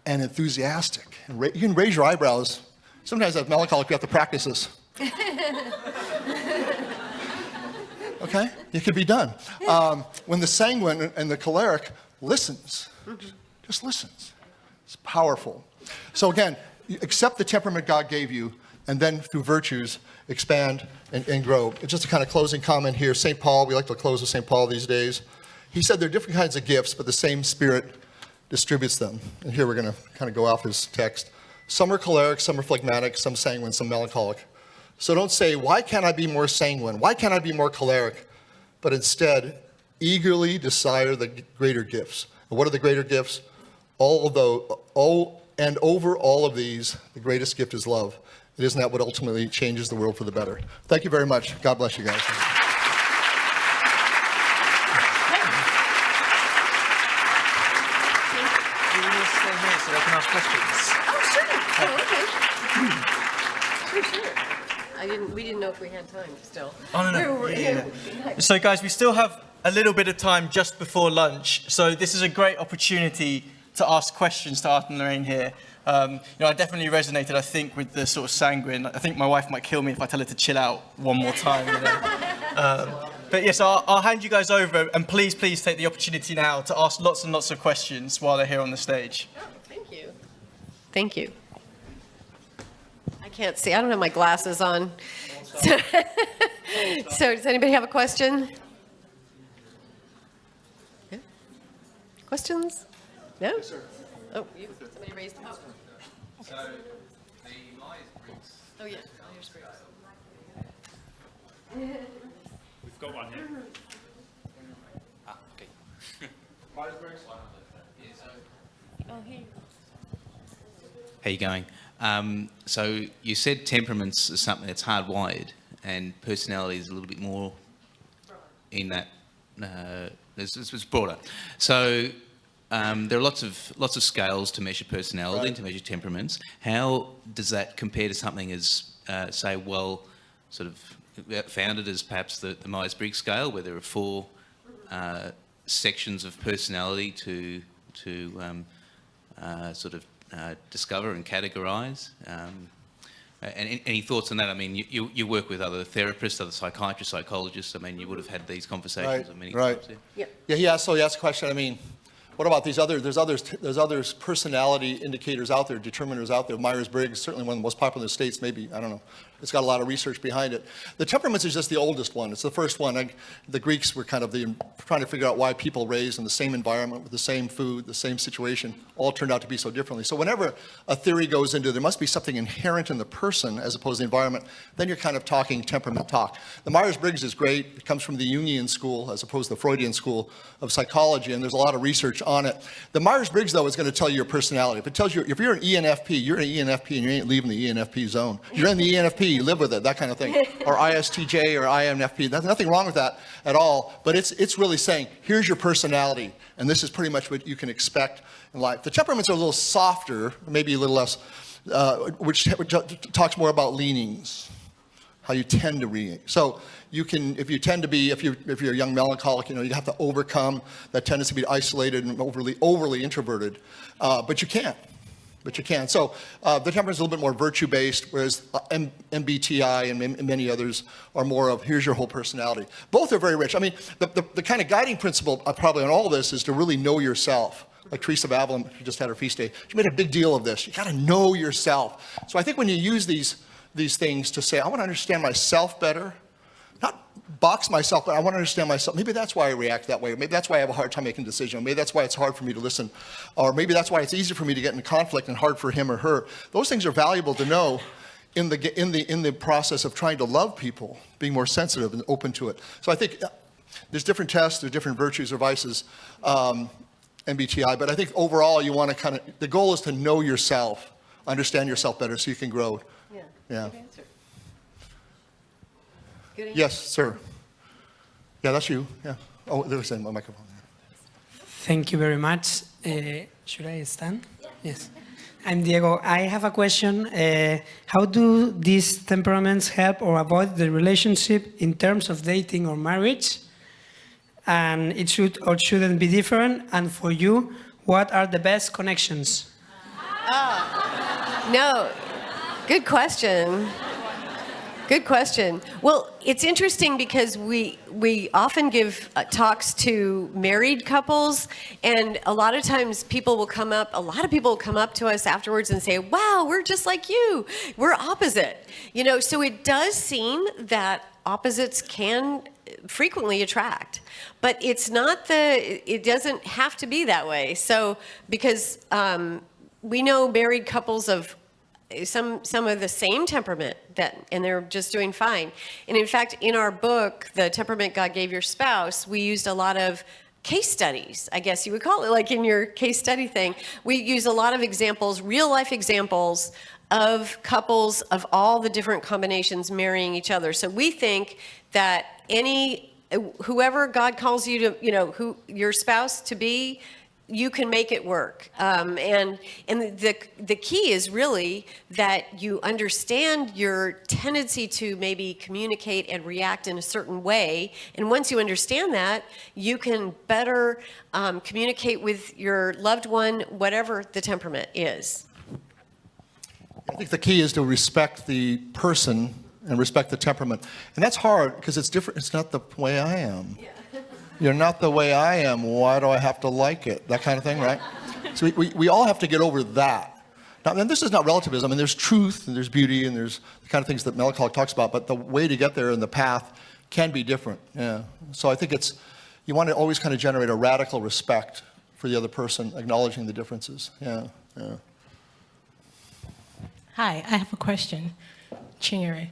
and enthusiastic. And you can raise your eyebrows. Sometimes as melancholic, you have to practice this. Okay? It can be done. When the sanguine and the choleric listens, just listens. It's powerful. So again, you accept the temperament God gave you, and then through virtues, expand and grow. And just a kind of closing comment here. St. Paul, we like to close with St. Paul these days. He said there are different kinds of gifts, but the same Spirit distributes them. And here we're going to kind of go off his text. Some are choleric, some are phlegmatic, some sanguine, some melancholic. So don't say, why can't I be more sanguine? Why can't I be more choleric? But instead, eagerly desire the greater gifts. And what are the greater gifts? And over all of these, the greatest gift is love. It isn't that what ultimately changes the world for the better. Thank you very much. God bless you guys. So they can ask questions. We didn't know if we had time still. Oh, no. So guys, we still have a little bit of time just before lunch. So this is a great opportunity to ask questions to Art&Laraine here. I definitely resonated, I think, with the sort of sanguine. I think my wife might kill me if I tell her to chill out one more time. But yes, I'll hand you guys over, and please take the opportunity now to ask lots and lots of questions while they're here on the stage. Oh, thank you. Thank you. I can't see. I don't have my glasses on. So does anybody have a question? Yeah? Questions? No? Yes, sir. Oh, somebody raised them up. So, the Myers-Briggs. Oh, yeah. Myers-Briggs. We've got one here. Okay. Myers-Briggs. Oh, here. How you going? So you said temperaments is something that's hardwired, and personality is a little bit more in that. It's broader. So there are lots of scales to measure personality and to measure temperaments. How does that compare to something as, say, sort of founded as perhaps the Myers-Briggs scale, where there are 4 sections of personality to sort of discover and categorise? And any thoughts on that? I mean, you work with other therapists, other psychiatrists, psychologists. I mean, you would have had these conversations many times. Yeah. Yeah. So he asked a question. I mean, what about these other? There's others personality indicators out there, determiners out there. Myers-Briggs, certainly one of the most popular in the States. Maybe, I don't know. It's got a lot of research behind it. The temperaments is just the oldest one. It's the first one. The Greeks were kind of trying to figure out why people raised in the same environment with the same food, the same situation, all turned out to be so differently. So whenever a theory goes into there must be something inherent in the person as opposed to the environment, then you're kind of talking temperament talk. The Myers-Briggs is great. It comes from the Jungian school as opposed to the Freudian school of psychology, and there's a lot of research on it. The Myers-Briggs, though, is going to tell you your personality. If it tells you, if you're an ENFP, you're an ENFP and you ain't leaving the ENFP zone. You're in the ENFP, you live with it, that kind of thing. Or ISTJ or INFP, there's nothing wrong with that at all. But it's really saying, here's your personality, and this is pretty much what you can expect in life. The temperaments are a little softer, maybe a little less, which talks more about leanings, how you tend to read. So you can, if you're a young melancholic, you have to overcome that tendency to be isolated and overly introverted, but you can. So the temperament is a little bit more virtue-based, whereas MBTI and many others are more of, here's your whole personality. Both are very rich. I mean, the kind of guiding principle probably on all of this is to really know yourself. Like Teresa of Avila, she just had her feast day. She made a big deal of this. You got to know yourself. So I think when you use these things to say, I want to understand myself better, box myself, but I want to understand myself. Maybe that's why I react that way. Maybe that's why I have a hard time making decisions. Maybe that's why it's hard for me to listen. Or maybe that's why it's easy for me to get into conflict and hard for him or her. Those things are valuable to know in the process of trying to love people, being more sensitive and open to it. So I think there's different tests, there's different virtues or vices, MBTI, but I think overall you want to the goal is to know yourself, understand yourself better so you can grow. Yeah. Yeah. Good answer. Good answer. Yes, sir. Yeah, that's you. Yeah. Oh, there's a microphone. Thank you very much. Should I stand? Yes. I'm Diego. I have a question. How do these temperaments help or avoid the relationship in terms of dating or marriage? And it should or shouldn't be different. And for you, what are the best connections? No, good question. Good question. Well, it's interesting because we often give talks to married couples, and a lot of times a lot of people will come up to us afterwards and say, wow, we're just like you. We're opposite. So it does seem that opposites can frequently attract, but it doesn't have to be that way. So because we know married couples of some of the same temperament and they're just doing fine. And in fact, in our book, The Temperament God Gave Your Spouse, we used a lot of case studies, I guess you would call it, like in your case study thing. We use a lot of examples, real life examples of couples of all the different combinations marrying each other. So we think that whoever God calls you to, who your spouse to be, you can make it work. And the key is really that you understand your tendency to maybe communicate and react in a certain way. And once you understand that, you can better communicate with your loved one, whatever the temperament is. I think the key is to respect the person and respect the temperament. And that's hard because it's different. It's not the way I am. Yeah. You're not the way I am. Why do I have to like it? That kind of thing, right? So we all have to get over that. Now, and this is not relativism. I mean, there's truth and there's beauty and there's the kind of things that Melancholic talks about, but the way to get there and the path can be different. Yeah. So I think you want to always kind of generate a radical respect for the other person, acknowledging the differences. Yeah. Yeah. Hi, I have a question. Chinyere.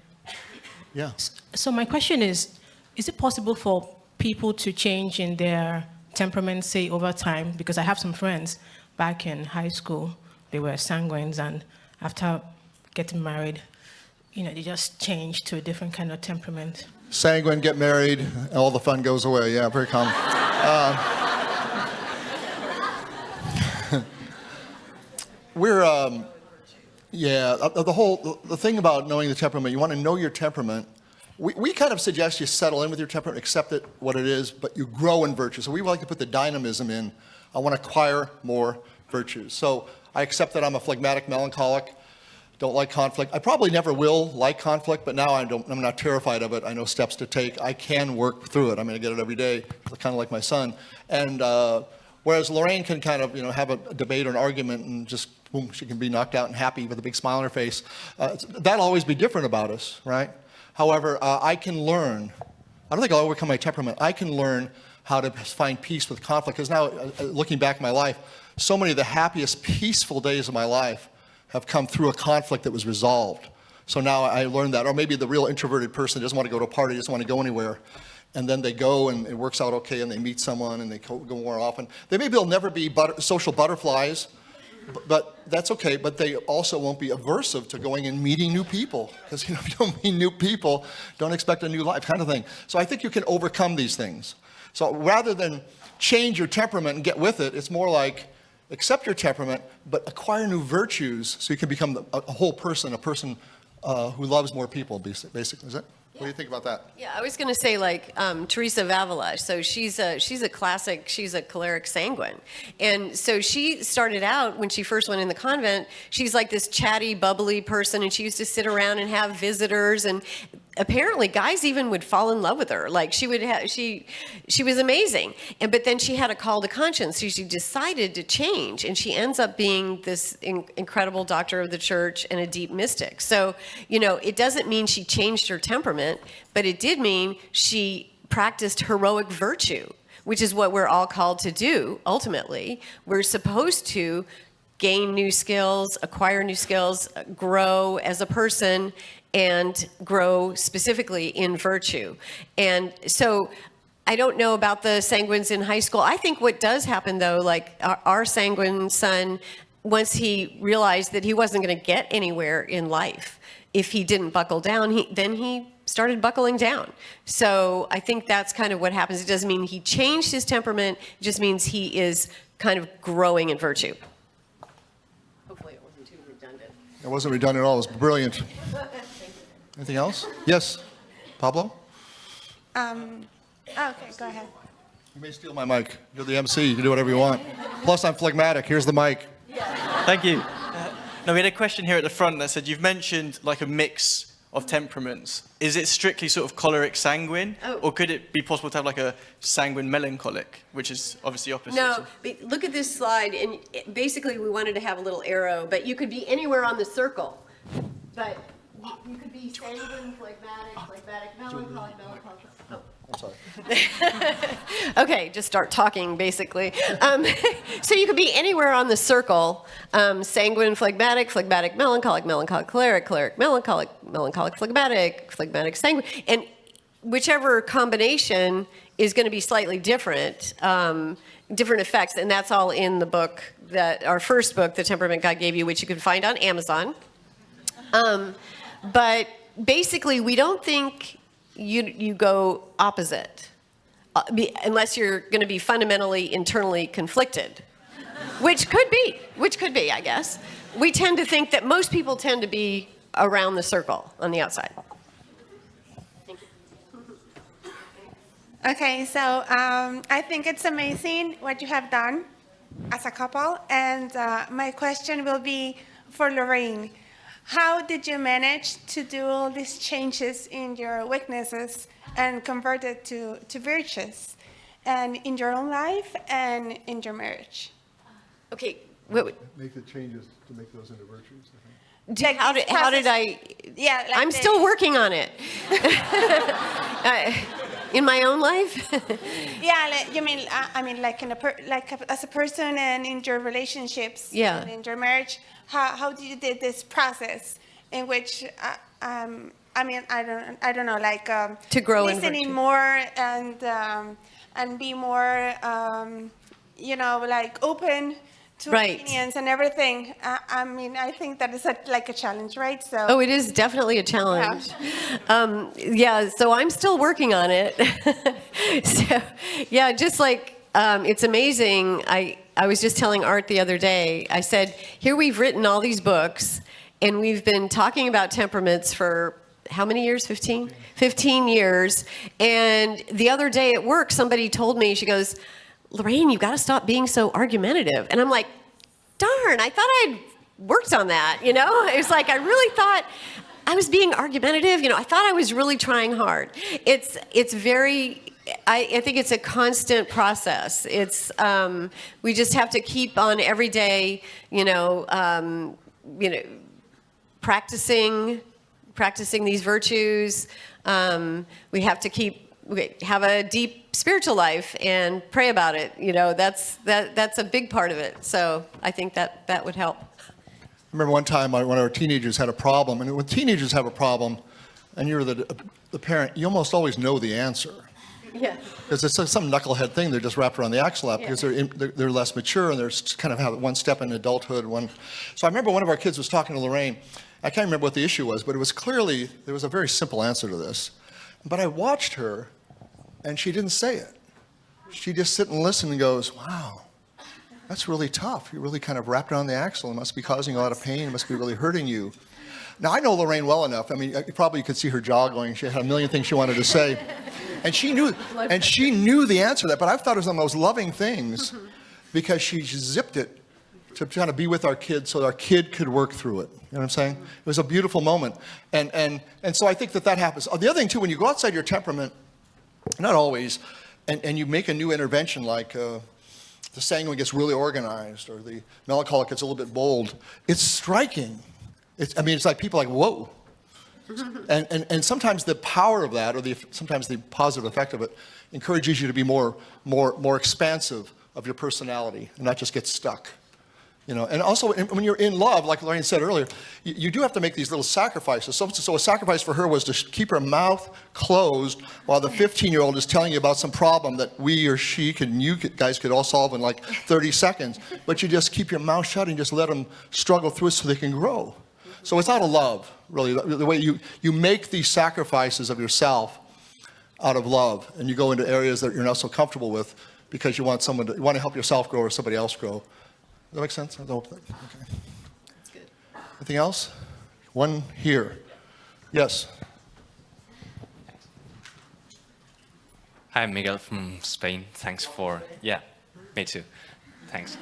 Yeah. So my question is it possible for people to change in their temperament, say, over time? Because I have some friends back in high school, they were sanguines, and after getting married, they just changed to a different kind of temperament. Sanguine, get married, and all the fun goes away. Yeah, very common. The thing about knowing the temperament, you want to know your temperament. We kind of suggest you settle in with your temperament, accept it, what it is, but you grow in virtue. So we like to put the dynamism in. I want to acquire more virtues. So I accept that I'm a phlegmatic melancholic, don't like conflict. I probably never will like conflict, but now I'm not terrified of it. I know steps to take. I can work through it. I mean, I get it every day, kind of like my son. And whereas Laraine can kind of, have a debate or an argument and just, boom, she can be knocked out and happy with a big smile on her face. That'll always be different about us, right? However, I can learn. I don't think I'll overcome my temperament. I can learn how to find peace with conflict. Because now, looking back in my life, so many of the happiest, peaceful days of my life have come through a conflict that was resolved. So now I learned that. Or maybe the real introverted person doesn't want to go to a party, doesn't want to go anywhere. And then they go and it works out okay and they meet someone and they go more often. Maybe they'll never be social butterflies, but that's okay. But they also won't be aversive to going and meeting new people. Because if you don't meet new people, don't expect a new life kind of thing. So I think you can overcome these things. So rather than change your temperament and get with it, it's more like accept your temperament, but acquire new virtues so you can become a whole person, a person who loves more people, basically. Is it? What do you think about that? Yeah, I was going to say like Teresa of Avila. So she's a classic, she's a choleric sanguine. And so she started out when she first went in the convent, she's like this chatty, bubbly person, and she used to sit around and have visitors. And apparently guys even would fall in love with her. Like she was amazing. But then she had a call to conscience. So she decided to change, and she ends up being this incredible doctor of the church and a deep mystic. So, it doesn't mean she changed her temperament, but it did mean she practiced heroic virtue, which is what we're all called to do. Ultimately, we're supposed to gain new skills, acquire new skills, grow as a person, and grow specifically in virtue. And so I don't know about the sanguines in high school. I think what does happen, though, like our sanguine son, once he realized that he wasn't going to get anywhere in life if he didn't buckle down, then he started buckling down. So I think that's kind of what happens. It doesn't mean he changed his temperament. It just means he is kind of growing in virtue. Hopefully it wasn't too redundant. It wasn't redundant at all. It was brilliant. Anything else? Yes, Pablo? Okay, go ahead. You may steal my mic. You're the MC. You can do whatever you want. Plus, I'm phlegmatic. Here's the mic. Thank you. Now, we had a question here at the front that said, you've mentioned like a mix of temperaments. Is it strictly sort of choleric sanguine? Oh. Or could it be possible to have like a sanguine melancholic, which is obviously opposite? No, but look at this slide, and basically we wanted to have a little arrow, but you could be anywhere on the circle. But you could be sanguine, phlegmatic, melancholic. Oh. I'm sorry. Okay, just start talking, basically. So you could be anywhere on the circle. Sanguine, phlegmatic, melancholic, choleric, melancholic, phlegmatic, sanguine. And whichever combination is going to be slightly different, different effects. And that's all in the book, our first book, The Temperament God Gave You, which you can find on Amazon. But basically, we don't think you go opposite, unless you're going to be fundamentally internally conflicted, which could be, I guess. We tend to think that most people tend to be around the circle on the outside. Thank you. Okay, so I think it's amazing what you have done as a couple, and my question will be for Laraine. How did you manage to do all these changes in your weaknesses and convert it to virtues, and in your own life and in your marriage? Okay. Make the changes to make those into virtues, I think. How did I? Yeah, like I'm still working on it. In my own life. Yeah, you mean I mean like as a person and in your relationships. Yeah. And in your marriage, how do you did this process in which I mean I don't know, like to grow in listening virtue. more and be more like open to Right. opinions and everything. I mean, I think that is like a challenge, right? So. Oh, it is definitely a challenge. Yeah, so I'm still working on it. So, yeah, just like it's amazing. I was just telling Art the other day, I said, here we've written all these books, and we've been talking about temperaments for how many years? 15? 15 years. And the other day at work, somebody told me, she goes, Laraine, you got to stop being so argumentative. And I'm like, darn, I thought I'd worked on that, It was like, I really thought I was being argumentative. I thought I was really trying hard. It's very, I think it's a constant process. It's, we just have to keep on every day, practicing these virtues. We have to have a deep spiritual life and pray about it. That's a big part of it. So I think that would help. I remember one time one of our teenagers had a problem, and when teenagers have a problem, and you're the parent, you almost always know the answer. Yeah. Because it's some knucklehead thing they're just wrapped around the axle lap, because they're less mature, and they're kind of have one step in adulthood. So I remember one of our kids was talking to Laraine. I can't remember what the issue was, but it was clearly, there was a very simple answer to this. But I watched her, and she didn't say it. She just sit and listen and goes, wow, that's really tough. You're really kind of wrapped around the axle. It must be causing a lot of pain. It must be really hurting you. Now, I know Laraine well enough. I mean, you could see her jaw going. She had a million things she wanted to say. And she knew the answer to that. But I thought it was one of those loving things, because she zipped it to kind of be with our kids so our kid could work through it. You know what I'm saying? It was a beautiful moment. And so I think that happens. The other thing, too, when you go outside your temperament, not always, and you make a new intervention like the sanguine gets really organized or the melancholic gets a little bit bold, it's striking. It's like people are like, whoa. And sometimes the power of that, or sometimes the positive effect of it, encourages you to be more expansive of your personality and not just get stuck. You know, and also when you're in love, like Laraine said earlier, you do have to make these little sacrifices. So a sacrifice for her was to keep her mouth closed while the 15-year-old is telling you about some problem that we or she you guys could all solve in like 30 seconds. But you just keep your mouth shut and just let them struggle through it so they can grow. So it's out of love, really. The way you make these sacrifices of yourself out of love, and you go into areas that you're not so comfortable with because you want to help yourself grow or somebody else grow. Does that make sense? I hope that. Okay. That's good. Anything else? One here. Yes. Hi, I'm Miguel from Spain. Thanks for, yeah, me too. Thanks.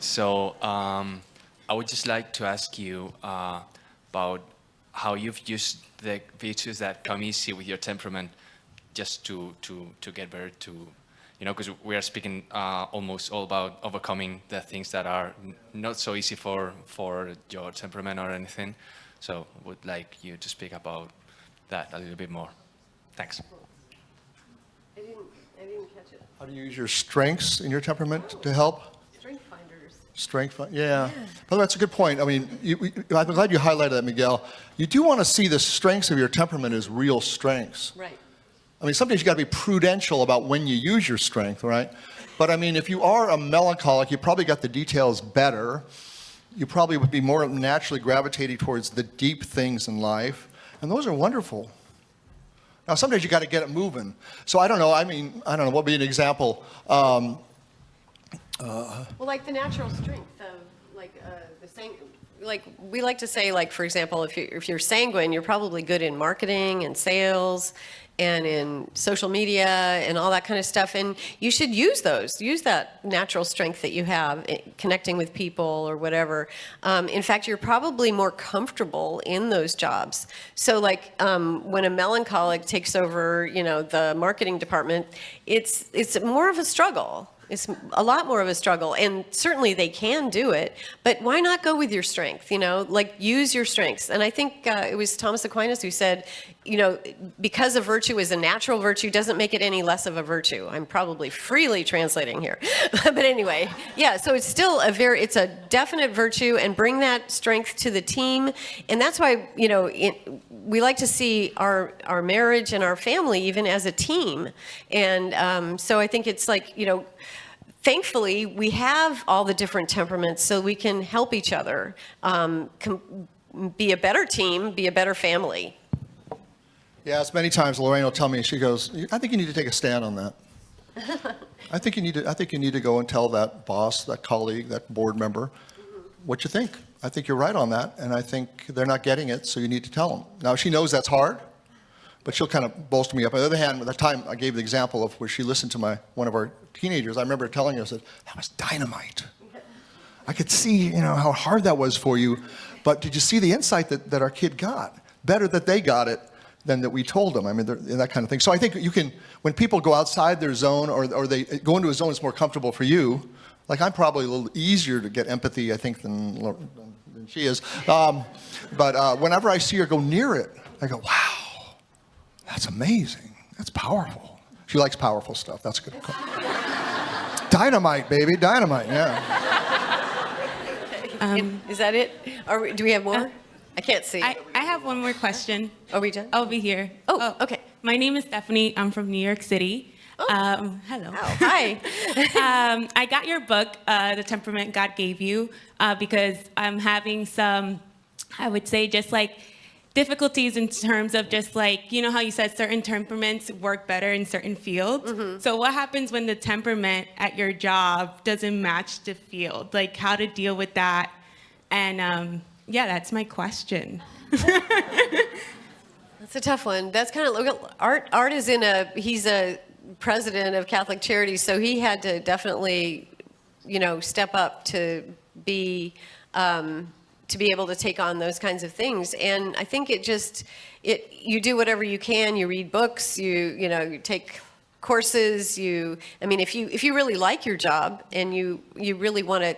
So I would just like to ask you about how you've used the virtues that come easy with your temperament just to get better, to, you know, because we are speaking almost all about overcoming the things that are not so easy for your temperament or anything. So I would like you to speak about that a little bit more. Thanks. I didn't catch it. How do you use your strengths in your temperament to help? Strength finders. Yeah. Well, that's a good point. I mean, I'm glad you highlighted that, Miguel. You do want to see the strengths of your temperament as real strengths. Right. I mean, sometimes you got to be prudential about when you use your strength, right? But I mean, if you are a melancholic, you probably got the details better. You probably would be more naturally gravitating towards the deep things in life, and those are wonderful. Now, sometimes you got to get it moving. So I don't know. I mean, I don't know. What would be an example? Well, like the natural strength of like we like to say, like, for example, if you're sanguine, you're probably good in marketing and sales and in social media and all that kind of stuff. And you should use that natural strength that you have connecting with people or whatever. In fact, you're probably more comfortable in those jobs. So like when a melancholic takes over, you know, the marketing department, it's more of a struggle. It's a lot more of a struggle, and certainly they can do it, but why not go with your strength, you know, like use your strengths. And I think it was Thomas Aquinas who said, you know, because a virtue is a natural virtue doesn't make it any less of a virtue. I'm probably freely translating here. But anyway, yeah, so it's still it's a definite virtue, and bring that strength to the team. And that's why, you know, we like to see our marriage and our family even as a team. And so I think it's like, you know, thankfully, we have all the different temperaments so we can help each other be a better team, be a better family. Yeah, as many times Laraine will tell me, she goes, I think you need to take a stand on that. I think you need to go and tell that boss, that colleague, that board member what you think. I think you're right on that, and I think they're not getting it, so you need to tell them. Now, she knows that's hard, but she'll kind of bolster me up. On the other hand, at the time I gave the example of where she listened to one of our teenagers, I remember telling her, I said, that was dynamite. I could see, you know, how hard that was for you, but did you see the insight that our kid got? Better that they got it than that we told them. I mean, that kind of thing. So I think you can, when people go outside their zone or they go into a zone that's more comfortable for you, like I'm probably a little easier to get empathy, I think, than she is. But whenever I see her go near it, I go, wow, that's amazing. That's powerful. She likes powerful stuff. That's good. Dynamite, baby, dynamite, yeah. Is that it? Do we have more? I can't see. I have one more question. Are we done? I'll be here. Oh, okay. My name is Stephanie. I'm from New York City. Hello. Oh, hi. I got your book, The Temperament God Gave You, because I'm having some, I would say, just like difficulties in terms of just like, you know how you said certain temperaments work better in certain fields? Mm-hmm. So what happens when the temperament at your job doesn't match the field? Like how to deal with that? And yeah, that's my question. That's a tough one. That's kind of, look, Art is he's a president of Catholic Charities, so he had to definitely, you know, step up to be able to take on those kinds of things. And I think you do whatever you can. You read books. You take courses. I mean, if you really like your job and you really want to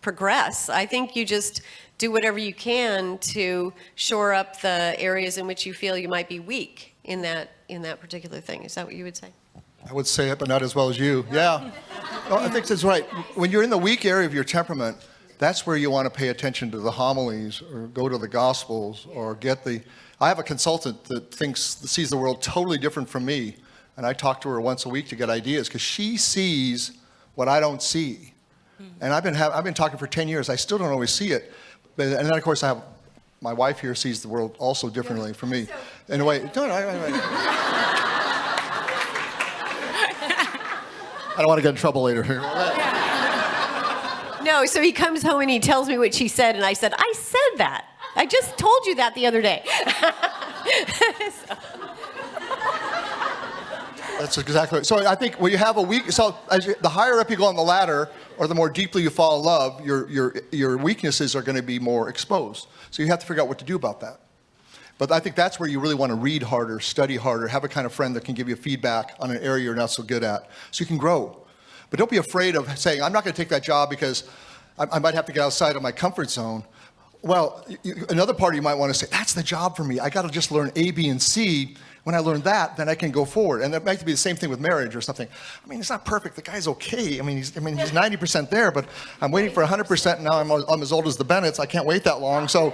progress, I think you just do whatever you can to shore up the areas in which you feel you might be weak in that particular thing. Is that what you would say? I would say it, but not as well as you. Yeah. No, I think that's right. When you're in the weak area of your temperament, that's where you want to pay attention to the homilies or go to the Gospels or I have a consultant that sees the world totally different from me, and I talk to her once a week to get ideas because she sees what I don't see. And I've been talking for 10 years. I still don't always see it. And then, of course, my wife here sees the world also differently from me. In a way, I don't want to get in trouble later here. No, so he comes home and he tells me what she said, and I said, I said that. I just told you that the other day. That's exactly right. So I think when you have the higher up you go on the ladder, or the more deeply you fall in love, your weaknesses are going to be more exposed. So you have to figure out what to do about that. But I think that's where you really want to read harder, study harder, have a kind of friend that can give you feedback on an area you're not so good at, so you can grow. But don't be afraid of saying, I'm not going to take that job because I might have to get outside of my comfort zone. Well, another part of you might want to say, that's the job for me. I got to just learn A, B, and C. When I learn that, then I can go forward. And that might be the same thing with marriage or something. I mean, it's not perfect. The guy's okay. I mean, he's 90% there, but I'm waiting for 100%. And now I'm as old as the Bennetts. I can't wait that long. So,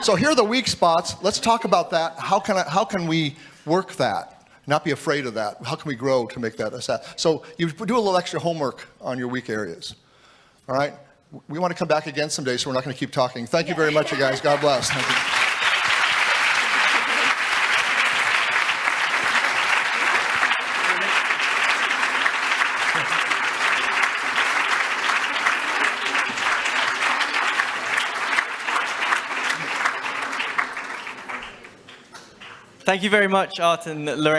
so here are the weak spots. Let's talk about that. How can we work that? Not be afraid of that. How can we grow to make that a set? So you do a little extra homework on your weak areas. All right? We want to come back again someday, so we're not going to keep talking. Thank you very much, you guys. God bless. Thank you. Thank you very much, Art and Laraine.